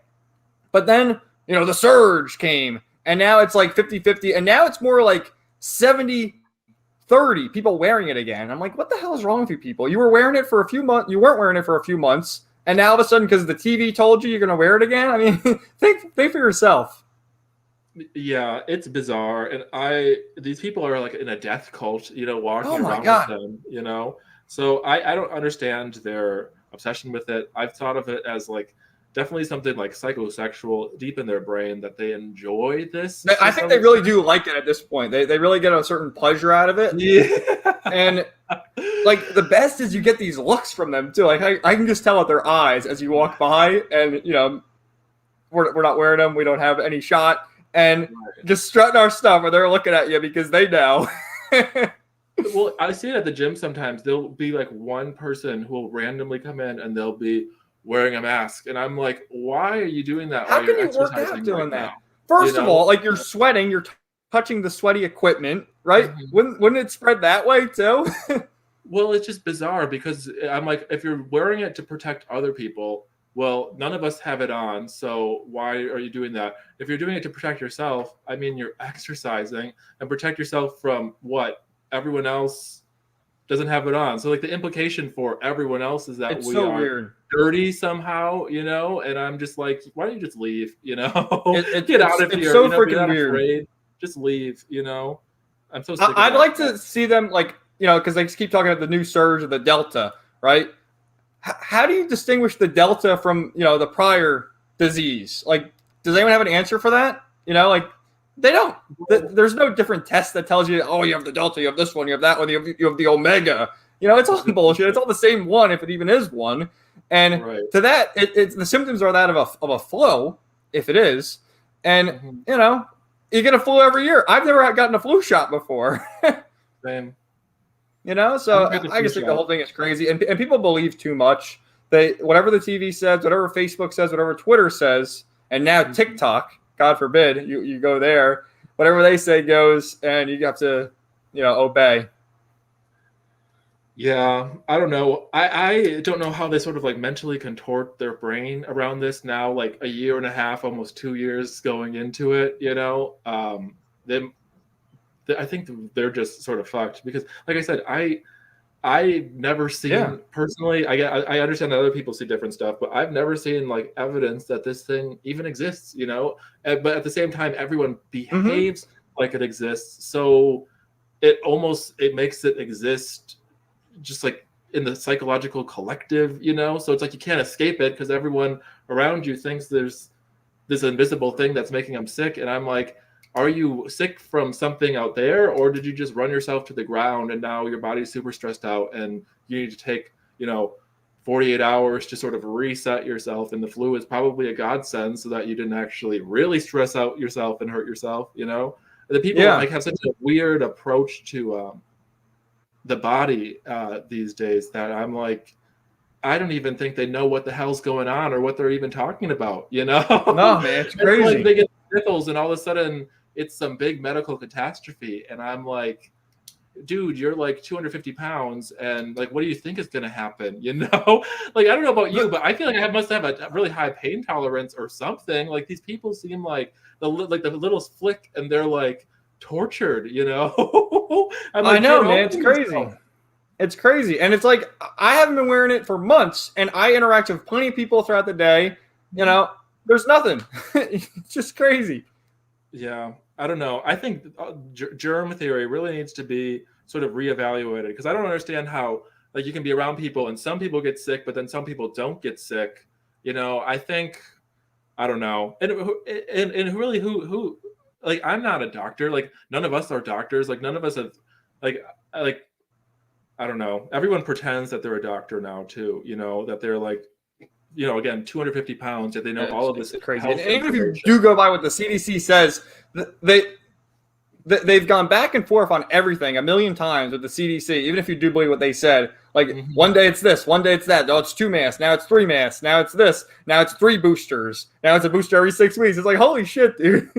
But then, you know, the surge came, and now it's like 50-50. And now it's more like 70-30 people wearing it again. I'm like, what the hell is wrong with you people? You were wearing it for a few months. You weren't wearing it for a few months. And now all of a sudden, because the TV told you you're going to wear it again. I mean, think for yourself.
Yeah, it's bizarre, and these people are like in a death cult, you know, walking around with them, you know. So I don't understand their obsession with it. I've thought of it as like definitely something like psychosexual deep in their brain, that they enjoy this.
I think they really do like it at this point. They really get a certain pleasure out of it. Yeah. And like the best is you get these looks from them too. Like I can just tell at their eyes as you walk by, and you know, we're not wearing them. We don't have any shot. And just strutting our stuff, or they're looking at you because they know.
Well, I see it at the gym sometimes. There'll be like one person who will randomly come in and they'll be wearing a mask. And I'm like, why are you doing that?
How can you work out doing that? First of all, like, you're sweating, you're touching the sweaty equipment, right? Wouldn't it spread that way too?
Well, it's just bizarre because I'm like, if you're wearing it to protect other people, well, none of us have it on, so why are you doing that? If you're doing it to protect yourself, I mean, you're exercising, and protect yourself from what? Everyone else doesn't have it on. So, like, the implication for everyone else is that we are
weird.
Dirty somehow, you know? And I'm just like, why don't you just leave, you know? Get out of here.
It's so
freaking
weird.
Afraid. Just leave, you know? I'm so sick of
I'd
that.
like to see them, like, you know, because they keep talking about the new surge of the Delta, right? How do you distinguish the Delta from, you know, the prior disease? Like, does anyone have an answer for that? You know, like, they don't. There's no different test that tells you, oh, you have the Delta, you have this one, you have that one, you have the Omega. You know, it's all bullshit. It's all the same one, if it even is one. And to that, it's the symptoms are that of a flu, if it is. And, you know, you get a flu every year. I've never gotten a flu shot before.
Same.
You know, so I just think the whole thing is crazy, and people believe too much. Whatever the TV says, whatever Facebook says, whatever Twitter says, and now TikTok, God forbid, you go there, whatever they say goes, and you have to, obey.
Yeah, I don't know. I don't know how they sort of like mentally contort their brain around this now, like a year and a half, almost 2 years going into it, I think they're just sort of fucked because, like I said, I've never seen personally. I understand that other people see different stuff, but I've never seen like evidence that this thing even exists. But at the same time, everyone behaves like it exists, so it makes it exist just like in the psychological collective. So it's like you can't escape it because everyone around you thinks there's this invisible thing that's making them sick, and I'm like, are you sick from something out there, or did you just run yourself to the ground and now your body's super stressed out and you need to take 48 hours to sort of reset yourself, and the flu is probably a godsend so that you didn't actually really stress out yourself and hurt yourself. The people like have such a weird approach to the body these days that I'm like, I don't even think they know what the hell's going on or what they're even talking about.
No, man, it's crazy.
It's like they get sniffles and all of a sudden it's some big medical catastrophe, and I'm like, dude, you're like 250 pounds, and like, what do you think is going to happen? Like, I don't know about you, but I feel like I must have a really high pain tolerance or something. Like, these people seem like the littlest flick and they're like tortured. I'm like,
I know, man, it's crazy. It's crazy, and it's like I haven't been wearing it for months, and I interact with plenty of people throughout the day. There's nothing. It's just crazy.
Yeah, I don't know. I think germ theory really needs to be sort of reevaluated, because I don't understand how like you can be around people and some people get sick, but then some people don't get sick. I think, I don't know. And really, who like, I'm not a doctor. Like, none of us are doctors. Like, none of us have like I don't know. Everyone pretends that they're a doctor now too. That they're like, again, 250 pounds, that they know all of this.
Crazy. And even if you do go by what the CDC says, they've gone back and forth on everything a million times with the CDC. Even if you do believe what they said, like one day it's this, one day it's that. Oh, it's 2 masks. Now it's 3 masks. Now it's this. Now it's 3 boosters. Now it's a booster every 6 weeks. It's like, holy shit, dude.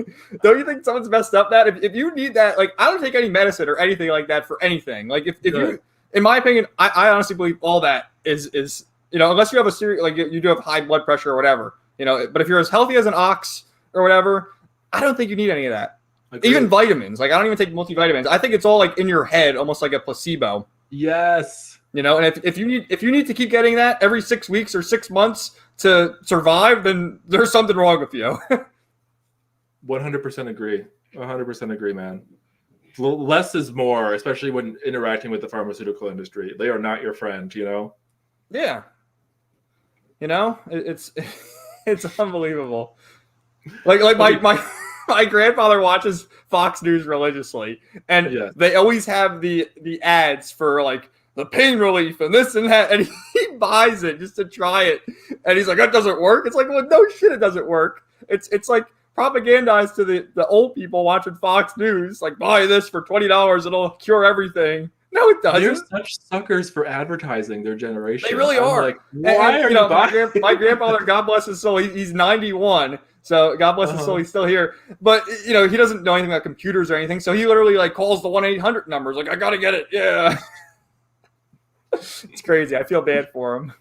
Don't you think someone's messed up that? If you need that, like, I don't take any medicine or anything like that for anything. Like, if you, in my opinion, I honestly believe all that is unless you have a serious, like, you do have high blood pressure or whatever, but if you're as healthy as an ox or whatever, I don't think you need any of that. Agreed. Even vitamins. Like, I don't even take multivitamins. I think it's all like in your head, almost like a placebo.
Yes.
And if you need to keep getting that every 6 weeks or 6 months to survive, then there's something wrong with you.
100% agree. 100% agree, man. Less is more, especially when interacting with the pharmaceutical industry. They are not your friend,
Yeah. It's unbelievable. Like my grandfather watches Fox News religiously, and they always have the ads for like the pain relief and this and that, and he buys it just to try it, and he's like, that doesn't work. It's like, well, no shit, it doesn't work. It's like propagandized to the old people watching Fox News, like, buy this for $20, it'll cure everything. No, it doesn't.
They're such suckers for advertising, their generation.
They really are.
Like, why are you buying?
My grandfather, God bless his soul, he's 91, so God bless his soul, he's still here. But, he doesn't know anything about computers or anything, so he literally, like, calls the 1-800 numbers, like, I gotta get it, yeah. It's crazy. I feel bad for him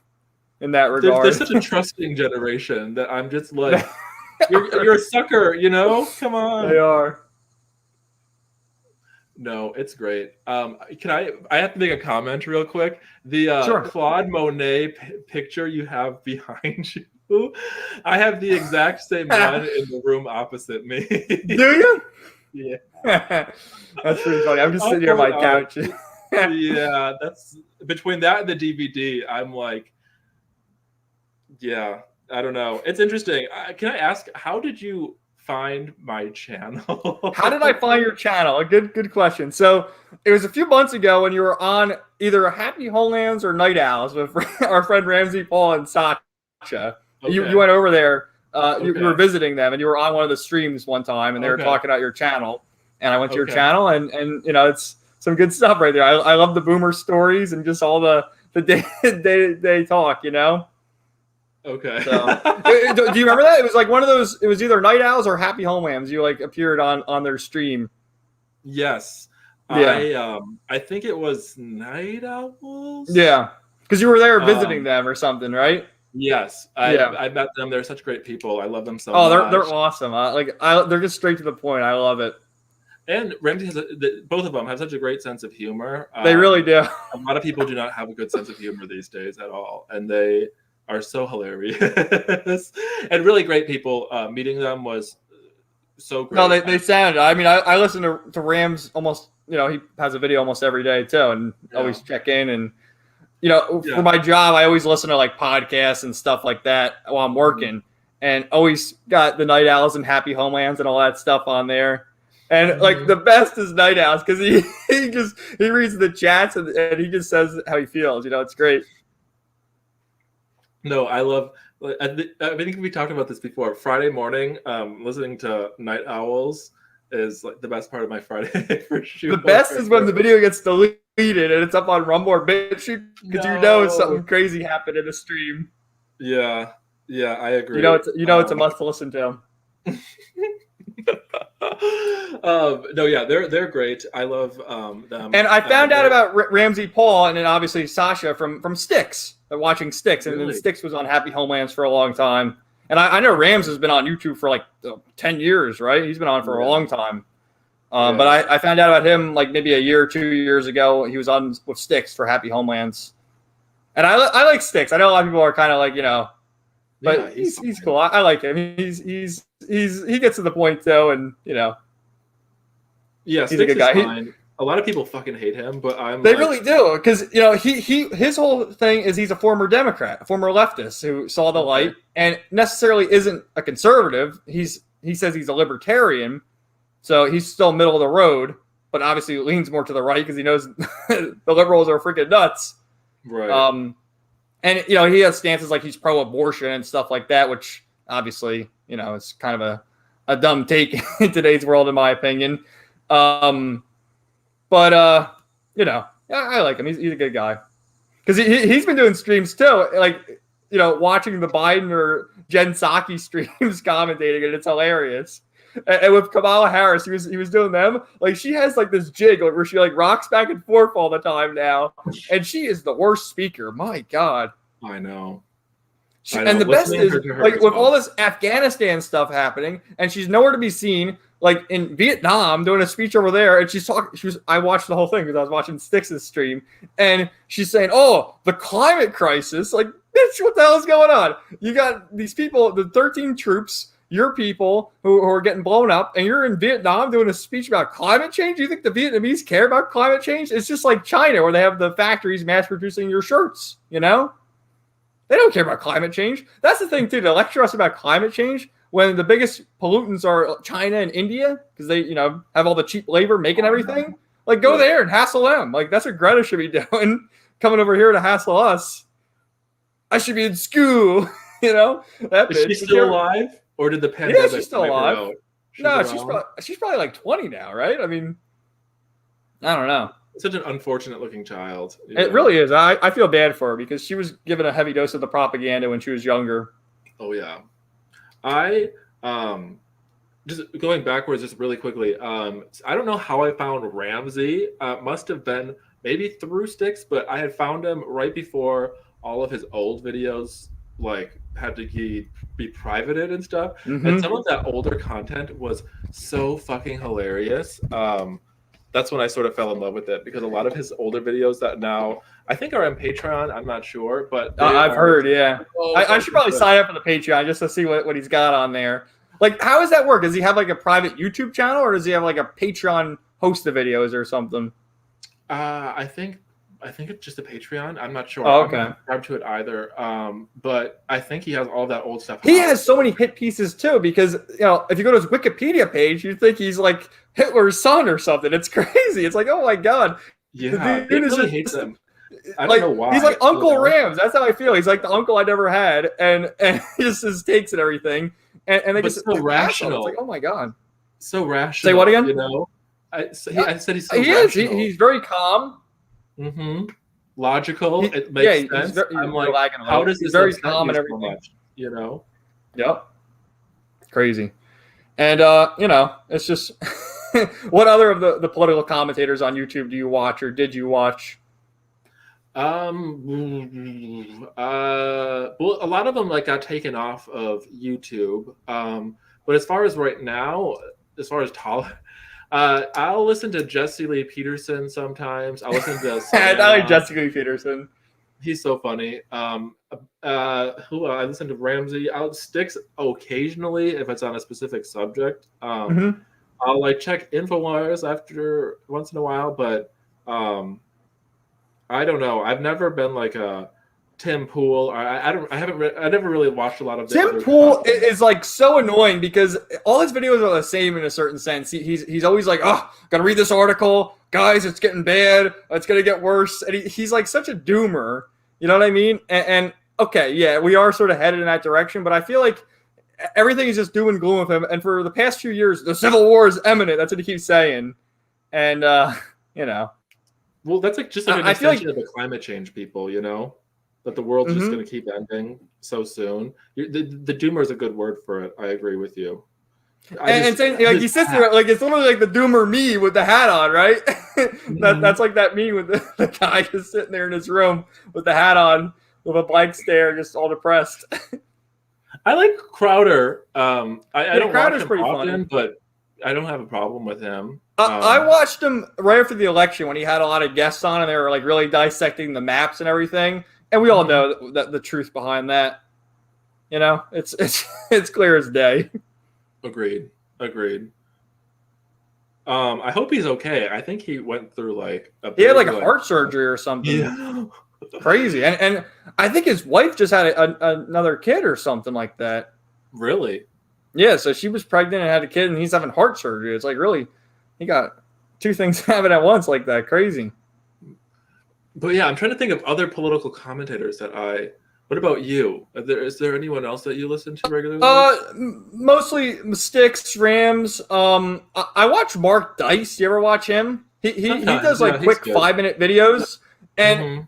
in that regard.
They're such a trusting generation that I'm just like, you're a sucker, Come on.
They are.
No, it's great. I have to make a comment real quick. The
sure.
Claude Monet picture you have behind you, I have the exact same one in the room opposite me.
Do you?
Yeah.
That's pretty funny. I'm just sitting here on my couch.
Yeah, that's between that and the DVD. I'm like, yeah, I don't know. It's interesting. Can I ask, how did you find my channel?
How did I find your channel? A good question. So it was a few months ago when you were on either Happy Homelands or Night Owls with our friend Ramzpaul and Sacha. Okay. You went over there. You were visiting them, and you were on one of the streams one time, and they were talking about your channel. And I went to your channel, and it's some good stuff right there. I love the boomer stories and just all the day talk, you know.
Okay.
So, do you remember that? It was like one of those. It was either Night Owls or Happy Homelambs. You like appeared on their stream.
Yes.
Yeah.
I think it was Night Owls.
Yeah, because you were there visiting them or something, right?
Yes. I met them. They're such great people. I love them so much.
Oh, they're awesome. They're just straight to the point. I love it.
And Ramsey has both of them have such a great sense of humor.
They really do.
A lot of people do not have a good sense of humor these days at all, and they are so hilarious and really great people. Meeting them was so great.
No, they sounded. I mean, I listen to Rams almost. You know, he has a video almost every day too, and always check in. And you know, for my job, I always listen to like podcasts and stuff like that while I'm working, and always got the Night Owls and Happy Homelands and all that stuff on there. And like the best is Night Owls because he reads the chats and he just says how he feels. You know, it's great.
No, I love. I think we talked about this before. Friday morning, listening to Night Owls is like the best part of my Friday for sure.
The best is when the video gets deleted and it's up on Rumble or BitChute because you know something crazy happened in the stream.
Yeah, I agree.
You know it's a must listen to.
No, yeah, they're great. I love them.
And I found out about Ramzpaul and then obviously Sasha from Styx. Watching Styx, and then Styx was on Happy Homelands for a long time. And I know Rams has been on YouTube for like 10 years, right? He's been on for a long time. But I found out about him like maybe a year or 2 years ago. He was on with Styx for Happy Homelands. And I like Styx. I know a lot of people are kind of like, you know, but he's cool. I like him. He gets to the point though, and you know,
he's
a good guy.
Fine. A lot of people fucking hate him, but
they really do, because you know his whole thing is he's a former Democrat, a former leftist who saw the light and necessarily isn't a conservative. He says he's a libertarian, so he's still middle of the road, but obviously leans more to the right because he knows the liberals are freaking nuts.
Right.
And you know he has stances like he's pro-abortion and stuff like that, which obviously you know is kind of a dumb take in today's world, in my opinion. But you know, I like him. He's a good guy because he's been doing streams too, like you know, watching the Biden or Jen Psaki streams, commentating, and it's hilarious. And with Kamala Harris, he was doing them. Like she has like this jig where she like rocks back and forth all the time now, and she is the worst speaker. My God,
I know.
And the best is like with all this Afghanistan stuff happening, and she's nowhere to be seen. Like in Vietnam, doing a speech over there, and she's talking. I watched the whole thing because I was watching Styx's stream, and she's saying, "Oh, the climate crisis! Like, bitch, what the hell is going on? You got these people, the 13 troops, your people who are getting blown up, and you're in Vietnam doing a speech about climate change. You think the Vietnamese care about climate change? It's just like China, where they have the factories mass producing your shirts. You know, they don't care about climate change. That's the thing too. To lecture us about climate change." When the biggest pollutants are China and India, because they, you know, have all the cheap labor making everything. Like, go there and hassle them. Like, that's what Greta should be doing. Coming over here to hassle us. I should be in school, you know.
Is she still alive, or did the pandemic?
Yeah, she's still alive. No, she's probably like 20 now, right? I mean, I don't know.
Such an unfortunate-looking child.
It really is. I feel bad for her because she was given a heavy dose of the propaganda when she was younger.
Oh yeah. I just going backwards just really quickly. I don't know how I found Ramsey. Must have been maybe through Styx, but I had found him right before all of his old videos like had to be privated and stuff. Mm-hmm. And some of that older content was so fucking hilarious. That's when I sort of fell in love with it because a lot of his older videos that now I think are on Patreon. I'm not sure, but
I've heard, yeah. I should probably sign up for the Patreon just to see what he's got on there. Like, how does that work? Does he have like a private YouTube channel, or does he have like a Patreon host of videos or something?
I think it's just a Patreon. I'm not sure.
Oh, okay.
I'm not subscribed to it either. But I think he has all that old stuff.
He has so many hit pieces too, because you know, if you go to his Wikipedia page, you'd think he's like Hitler's son or something. It's crazy. It's like, oh my God.
Yeah, he really hates them. I
don't
know why.
He's like Uncle Rams. That's how I feel. He's like the uncle I never had, and just his takes and everything. And they just
so rational.
It's like, oh my God.
So rational.
Say what again?
You know, I said he's so
he is. He's very calm.
Mm-hmm. Logical. It makes sense. I'm like, how does this
very
upset
calm
you
and
so
everything?
much? You know.
Yep. Crazy. And you know, it's just what other of the political commentators on YouTube do you watch or did you watch?
Well, a lot of them like got taken off of YouTube. But as far as right now, as far as I'll listen to Jesse Lee Peterson sometimes. I'll listen to
I like Jesse Lee Peterson.
He's so funny. Who I listen to Ramsey out Sticks occasionally if it's on a specific subject. I'll like check Infowars after once in a while, but I don't know. I've never been like a Tim Pool. I never really watched a lot of
Tim Pool is like so annoying because all his videos are the same in a certain sense. He's always like, oh, gotta read this article, guys. It's getting bad. It's gonna get worse. And he's like such a doomer. You know what I mean? And okay, yeah, we are sort of headed in that direction, but I feel like everything is just doom and gloom with him. And for the past few years, the Civil War is imminent. That's what he keeps saying. And you know,
well, that's like just like an extension of the climate change people. You know, that the world's just going to keep ending so soon. The doomer is a good word for it. I agree with you.
And saying, like he sits there, like it's literally like the doomer me with the hat on, right? That's like that me with the guy just sitting there in his room with the hat on, with a blank stare, just all depressed.
I like Crowder. I don't
Crowder's
watch him
pretty
often,
funny,
but I don't have a problem with him.
I watched him right after the election when he had a lot of guests on, and they were like really dissecting the maps and everything. And we all know that the truth behind that. You know, it's clear as day.
Agreed. I hope he's okay. I think he went through like
he had like a heart surgery or something.
Yeah.
Crazy. And I think his wife just had another kid or something like that.
Really?
Yeah, so she was pregnant and had a kid, and he's having heart surgery. It's like, really, he got two things happening at once like that. Crazy.
But yeah, I'm trying to think of other political commentators that What about you? Is there anyone else that you listen to regularly?
Mostly Sticks, Rams. I watch Mark Dice. You ever watch him? He does like quick 5-minute videos, and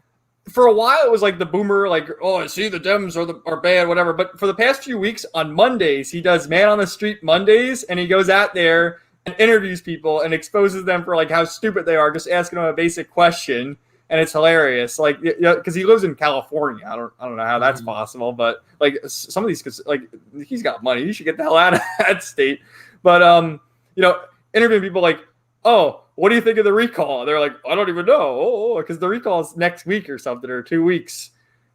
for a while it was like the boomer, like, oh, I see the Dems are bad, whatever. But for the past few weeks on Mondays, he does Man on the Street Mondays, and he goes out there and interviews people and exposes them for like how stupid they are, just asking them a basic question. And it's hilarious, like, because he lives in California. I don't know how that's possible, but like some of these, like, he's got money. You should get the hell out of that state. But you know, interviewing people like, oh, what do you think of the recall? They're like, I don't even know, because the recall is next week or something, or 2 weeks.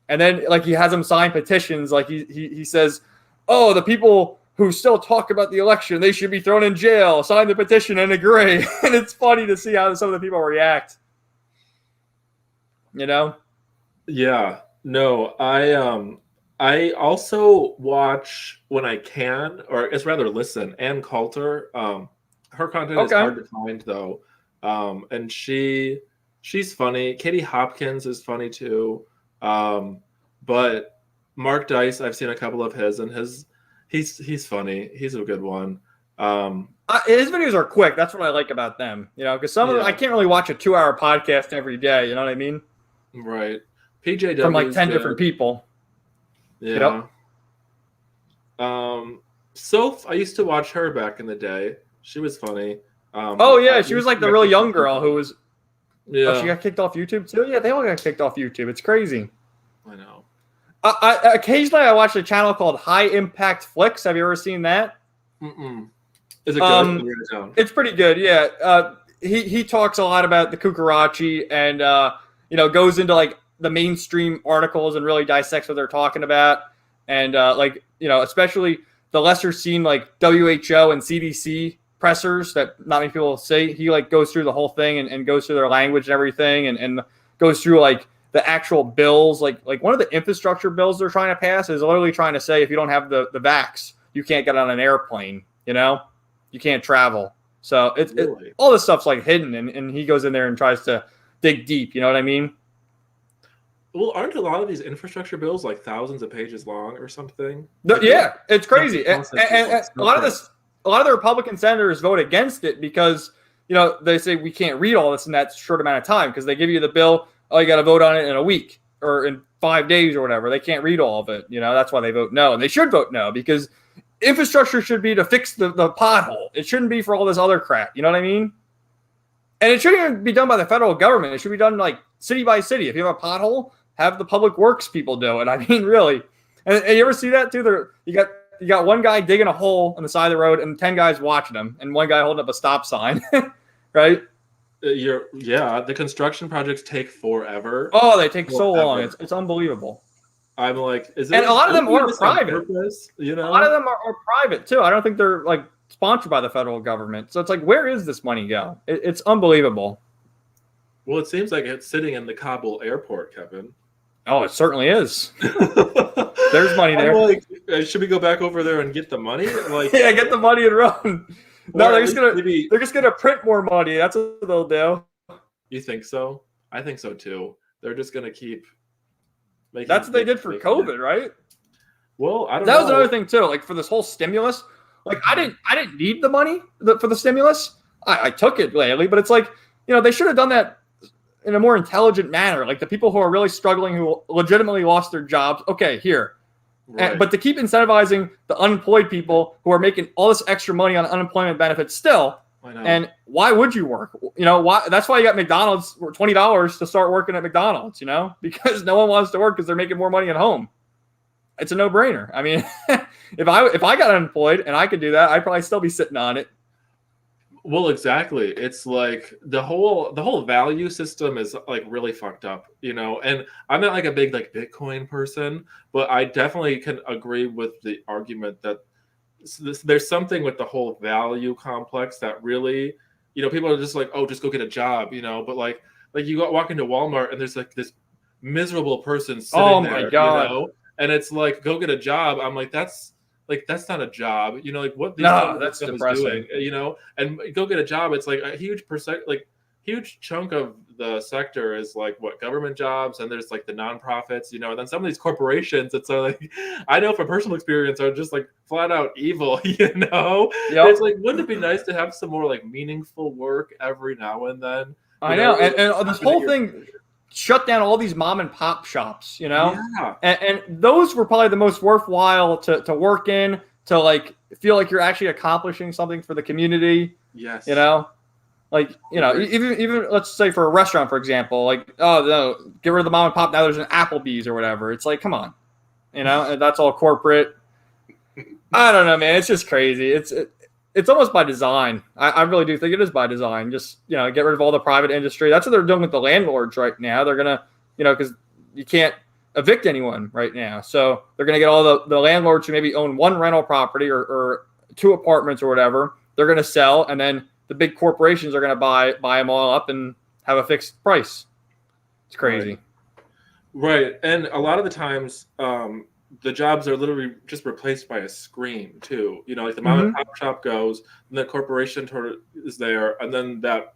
And then like he has them sign petitions, like he says, oh, the people who still talk about the election, they should be thrown in jail. Sign the petition and agree. And it's funny to see how some of the people react. You know?
Yeah. No, I also watch when I can, or it's rather listen, Ann Coulter. Her content is hard to find though. And she's funny. Katie Hopkins is funny too. But Mark Dice, I've seen a couple of his, and he's funny. He's a good one.
His videos are quick. That's what I like about them. You know, because some of them, I can't really watch a 2-hour podcast every day. You know what I mean?
Right. PJW
from like 10 different people.
Yeah. Yep. Soph, I used to watch her back in the day. She was funny.
She was like the real young girl who was. Yeah. Oh, she got kicked off YouTube too. Yeah, they all got kicked off YouTube. It's crazy.
I know.
I occasionally I watch a channel called High Impact Flicks. Have you ever seen that?
Is it good?
It's pretty good. Yeah. He talks a lot about the Kukarachi and you know, goes into like the mainstream articles and really dissects what they're talking about. And like, you know, especially the lesser seen like WHO and CDC pressers that not many people say. He like goes through the whole thing and goes through their language and everything and goes through like the actual bills. Like one of the infrastructure bills they're trying to pass is literally trying to say if you don't have the vax, you can't get on an airplane, you know? You can't travel. So it's all this stuff's like hidden and he goes in there and tries to dig deep, you know what I mean?
Well, aren't a lot of these infrastructure bills like thousands of pages long or something?
Yeah, it's crazy. And a lot of the Republican senators vote against it because they say we can't read all this in that short amount of time because they give you the bill. Oh, you got to vote on it in a week or in 5 days or whatever. They can't read all of it. That's why they vote no. And they should vote no because infrastructure should be to fix the pothole. It shouldn't be for all this other crap. You know what I mean? And it shouldn't even be done by the federal government. It should be done like city by city. If you have a pothole, have the public works people do it. I mean, really. And you ever see that too? You got one guy digging a hole on the side of the road and 10 guys watching him and one guy holding up a stop sign, right?
The construction projects take forever.
Oh, they take so long. It's unbelievable.
I'm like,
and a lot of them are private.
Purpose,
A lot of them are private too. I don't think they're like sponsored by the federal government. So it's like, where is this money go? It's unbelievable.
Well, it seems like it's sitting in the Kabul airport, Kevin.
Oh, it certainly is. There's money there.
I'm like, should we go back over there and get the money? Like,
yeah, get the money and run. No, they're just gonna print more money. That's what they'll do.
You think so? I think so too. They're just gonna keep making.
That's what they did for COVID, right?
Well, I don't know.
That was another thing too. Like for this whole stimulus, like I didn't need the money for the stimulus. I took it gladly, but it's like they should have done that in a more intelligent manner. Like the people who are really struggling, who legitimately lost their jobs. Okay, here. Right. But to keep incentivizing the unemployed people who are making all this extra money on unemployment benefits still, and why would you work? Why? That's why you got McDonald's for $20 to start working at McDonald's. Because no one wants to work because they're making more money at home. It's a no-brainer. I mean, if I got unemployed and I could do that, I'd probably still be sitting on it.
Well, exactly. It's like the whole value system is like really fucked up, and I'm not like a big like Bitcoin person, but I definitely can agree with the argument that there's something with the whole value complex that really, people are just like, oh, just go get a job, but like you walk into Walmart and there's like this miserable person sitting there,
my God.
And it's like, go get a job. I'm like, that's not a job, like what these
that's depressing.
Is doing, and go get a job. It's like a huge huge chunk of the sector is like what government jobs, and there's like the nonprofits, and then some of these corporations, it's like, I know from personal experience, are just like flat out evil, Yep. It's like, wouldn't it be nice to have some more like meaningful work every now and then?
I know. And this whole thing shut down all these mom and pop shops, Yeah. And those were probably the most worthwhile to work in, to like feel like you're actually accomplishing something for the community.
Yes.
Even let's say for a restaurant, for example, like, oh no, get rid of the mom and pop. Now there's an Applebee's or whatever. It's like, come on, and that's all corporate. I don't know, man. It's just crazy. It's almost by design. I really do think it is by design. Just, get rid of all the private industry. That's what they're doing with the landlords right now. They're going to, because you can't evict anyone right now. So they're going to get all the landlords who maybe own one rental property or 2 apartments or whatever. They're going to sell, and then the big corporations are going to buy them all up and have a fixed price. It's crazy.
Right. And a lot of the times, the jobs are literally just replaced by a screen too. Like the mom and pop shop goes, and the corporation is there, and then that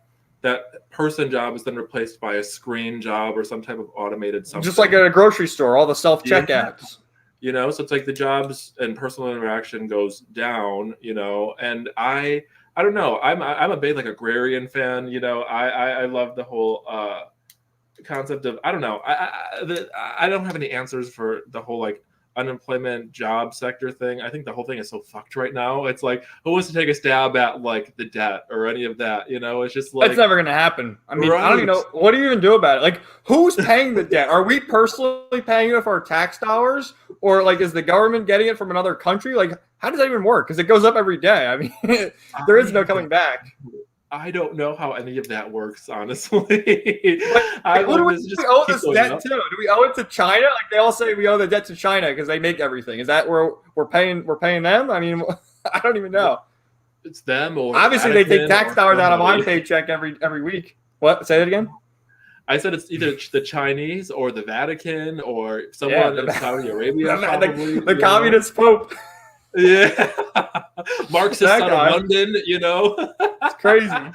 person job is then replaced by a screen job or some type of automated something.
Just like at a grocery store, all the self-checkouts.
So it's like the jobs and personal interaction goes down, and I don't know. I'm a big like agrarian fan, I love the whole concept of, I don't know. I don't have any answers for the whole like unemployment job sector thing. I think the whole thing is so fucked right now. It's like, who wants to take a stab at like the debt or any of that? It's just like,
it's never gonna happen. I mean, right. I don't even know, what do you even do about it? Like, who's paying the debt? Are we personally paying it with our tax dollars, or like is the government getting it from another country? Like, how does that even work? Because it goes up every day. I mean, there is no coming back.
I don't know how any of that works, honestly.
Who do we owe this debt to? Do we owe it to China? Like they all say we owe the debt to China because they make everything. Is that where we're paying them? I mean, I don't even know.
It's them, or
obviously they take tax dollars out of my paycheck every week. What? Say that again?
I said it's either the Chinese or the Vatican or someone in Saudi Arabia.
The communist Pope.
Yeah, Marxist out of London,
It's crazy.
I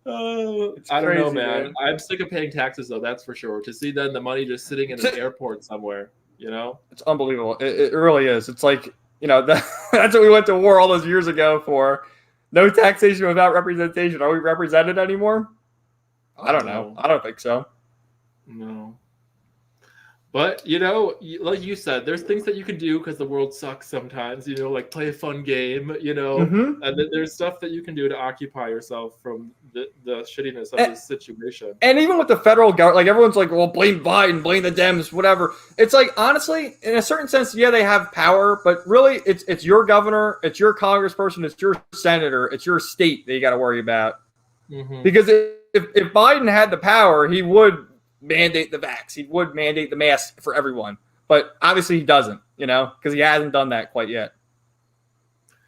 don't know, man. I'm sick of paying taxes, though. That's for sure. To see then the money just sitting in an airport somewhere,
it's unbelievable. It really is. It's like that's what we went to war all those years ago for. No taxation without representation. Are we represented anymore? I don't know. I don't think so.
No. But, like you said, there's things that you can do because the world sucks sometimes, like play a fun game, and then there's stuff that you can do to occupy yourself from the shittiness of this situation.
And even with the federal government, like everyone's like, well, blame Biden, blame the Dems, whatever. It's like, honestly, in a certain sense, yeah, they have power, but really it's your governor, it's your congressperson, it's your senator, it's your state that you got to worry about. Because if Biden had the power, he would mandate the vax. He would mandate the mask for everyone. But obviously he doesn't, because he hasn't done that quite yet.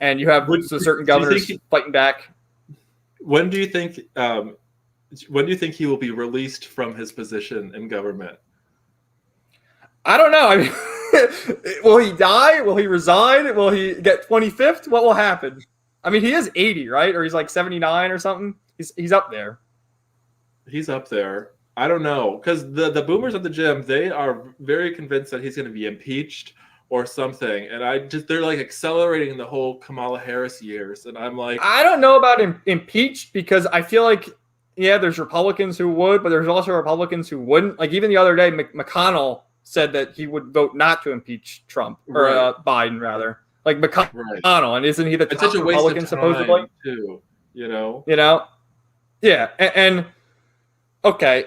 And you have certain governors fighting back.
When do you think he will be released from his position in government?
I don't know. I mean, will he die? Will he resign? Will he get 25th? What will happen? I mean, he is 80, right? Or he's like 79 or something. He's up there.
He's up there. I don't know, because the boomers at the gym, they are very convinced that he's going to be impeached or something, and they're like accelerating the whole Kamala Harris years, and I'm like,
I don't know about impeached, because I feel like, yeah, there's Republicans who would, but there's also Republicans who wouldn't. Like even the other day, McConnell said that he would vote not to impeach Trump or Biden rather, like McConnell, and isn't he the top Republican supposedly?
Too,
yeah, and okay,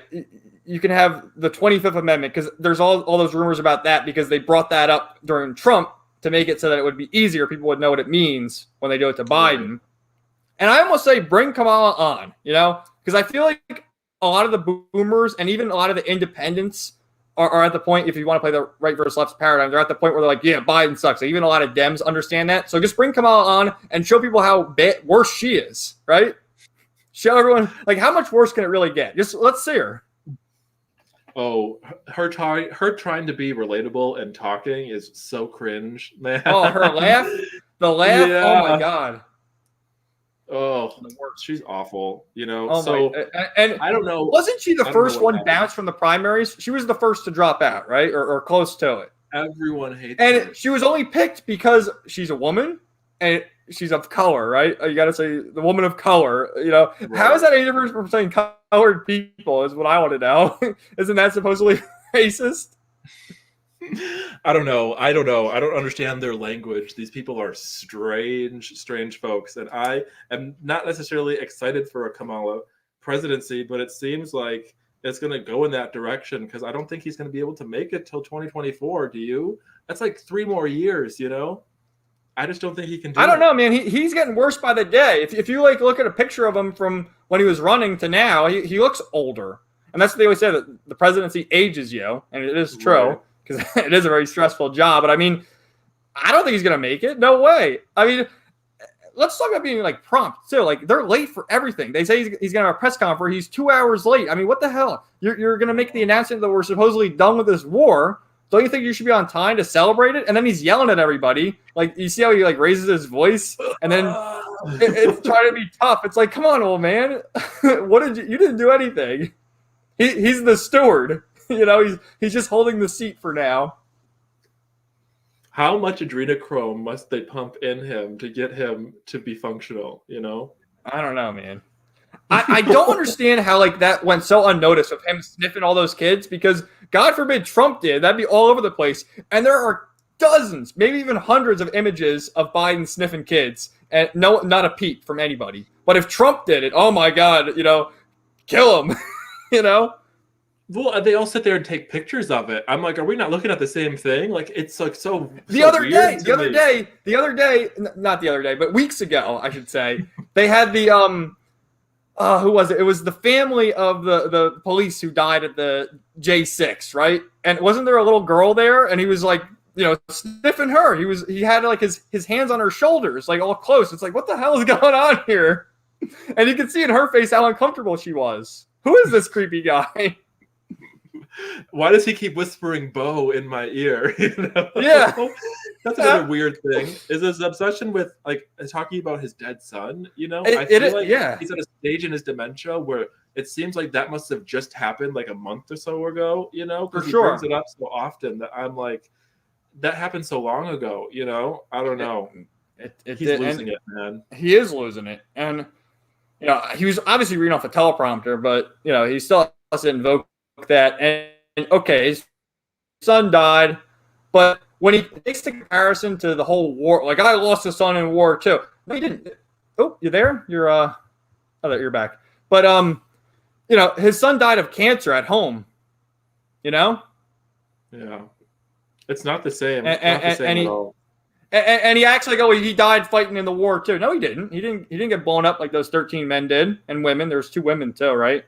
you can have the 25th Amendment because there's all those rumors about that because they brought that up during Trump to make it so that it would be easier. People would know what it means when they do it to Biden. And I almost say bring Kamala on, because I feel like a lot of the boomers and even a lot of the independents are at the point, if you want to play the right versus left paradigm, they're at the point where they're like, yeah, Biden sucks. So even a lot of Dems understand that. So just bring Kamala on and show people how worse she is, right? Show everyone, like, how much worse can it really get? Just let's see her.
Oh, her trying to be relatable and talking is so cringe, man.
Oh, her laugh? The laugh? Yeah. Oh, my God.
Oh, she's awful,
Oh, and
I don't know.
Wasn't she the first one bounced from the primaries? She was the first to drop out, right? Or close to it.
Everyone hates her.
She was only picked because she's a woman and she's of color, right? You got to say the woman of color, Right. How is that any different from saying colored people is what I want to know. Isn't that supposedly racist?
I don't know. I don't understand their language. These people are strange folks. And I am not necessarily excited for a Kamala presidency, but it seems like it's going to go in that direction because I don't think he's going to be able to make it till 2024. Do you? That's like 3 more years, I just don't think he can do it.
I don't know, man. He's getting worse by the day. If you look at a picture of him from when he was running to now, he looks older. And that's what they always say, that the presidency ages you. And it is true because it is a very stressful job. But I mean, I don't think he's going to make it. No way. I mean, let's talk about being like prompt too. Like they're late for everything. They say he's going to have a press conference. He's 2 hours late. I mean, what the hell? You're going to make the announcement that we're supposedly done with this war. Don't you think you should be on time to celebrate it? And then he's yelling at everybody. Like, you see how he raises his voice, and then it's trying to be tough. It's like, come on, old man. You didn't do anything. He's the steward. He's just holding the seat for now.
How much adrenochrome must they pump in him to get him to be functional?
I don't know, man. I don't understand how that went so unnoticed of him sniffing all those kids, because God forbid Trump did. That'd be all over the place. And there are dozens, maybe even hundreds of images of Biden sniffing kids, and not a peep from anybody. But if Trump did it, oh my God, kill him.
Well, they all sit there and take pictures of it. I'm like, are we not looking at the same thing? Like, it's like so.
The other day, not the other day, but weeks ago, I should say, they had the who was it? It was the family of the police who died at the J6, right? And wasn't there a little girl there? And he was like, sniffing her. He had his hands on her shoulders, like all close. It's like, what the hell is going on here? And you could see in her face how uncomfortable she was. Who is this creepy guy?
Why does he keep whispering "Bo" in my ear?
Yeah,
that's another weird thing. Is his obsession with talking about his dead son? I feel like he's at a stage in his dementia where it seems like that must have just happened like a month or so ago. Because he brings it up so often that I'm like, that happened so long ago. I don't know. He's losing it, man.
He is losing it, and he was obviously reading off a teleprompter, but he still has to invoke that. And okay, his son died, but when he makes the comparison to the whole war, like I lost a son in war too. No, he didn't. Oh, you there? You're oh, you're back. But his son died of cancer at home.
Yeah, it's not the same. It's not the same at all.
And he acts like, oh, he died fighting in the war too. No, he didn't. He didn't get blown up like those 13 men did, and women. There's 2 women too, right?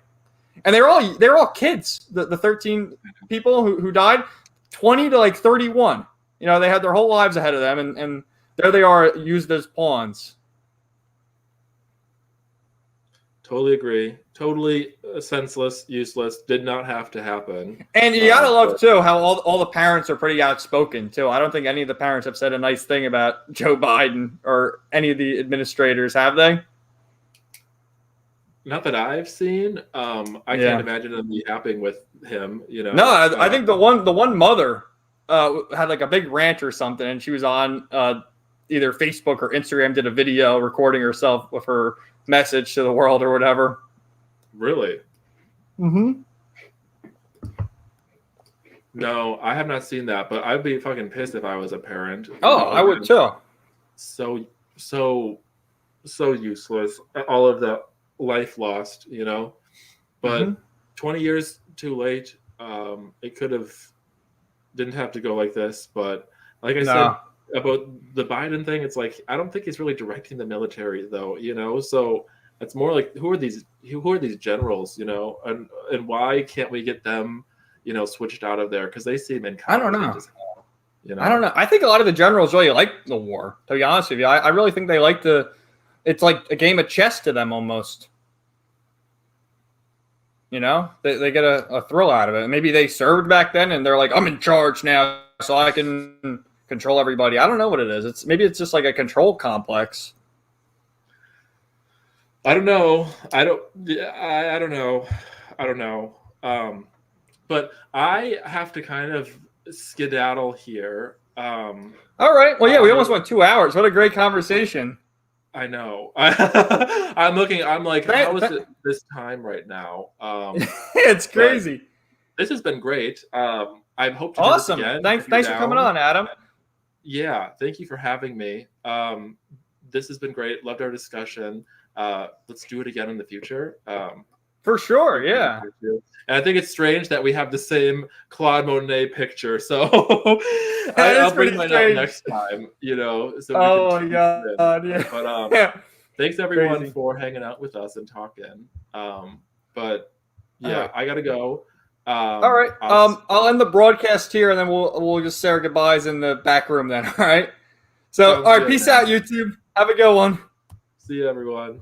And they're all kids. The 13 people who died, 20 to like 31. They had their whole lives ahead of them, and there they are, used as pawns.
Totally agree. Totally senseless, useless. Did not have to happen.
And you gotta love too how all the parents are pretty outspoken too. I don't think any of the parents have said a nice thing about Joe Biden or any of the administrators, have they?
Not that I've seen. I can't imagine them be happy with him.
No, I think the one mother had like a big rant or something, and she was on either Facebook or Instagram, did a video recording herself with her message to the world or whatever.
Really?
Mm-hmm.
No, I have not seen that, but I'd be fucking pissed if I was a parent.
Oh, I would too.
So useless. All of the life lost, But 20 years too late. It didn't have to go like this, but like I said about the Biden thing, it's like I don't think he's really directing the military though, So it's more like who are these generals, and why can't we get them, switched out of there because they seem incompetent.
I don't know. I don't know. I think a lot of the generals really like the war. To be honest with you, I really think they like it's like a game of chess to them almost. They get a thrill out of it. Maybe they served back then and they're like, I'm in charge now, so I can control everybody. I don't know what it is. Maybe it's just like a control complex.
I don't know. I don't know. But I have to kind of skedaddle here.
All right. Well, yeah, we almost went 2 hours. What a great conversation.
I know. I'm looking. I'm like, how is it this time right now?
It's crazy.
This has been great. I hope to
awesome.
Do this again.
Thanks for coming on, Adam.
Yeah, thank you for having me. This has been great. Loved our discussion. Let's do it again in the future.
For sure, yeah.
And I think it's strange that we have the same Claude Monet picture. So I'll bring mine up next time, So
oh, yeah.
But thanks everyone for hanging out with us and talking. But yeah, right. I gotta go.
All right. I'll end the broadcast here, and then we'll just say our goodbyes in the back room then. All right. So, all right. Peace out, YouTube. Have a good one.
See you, everyone.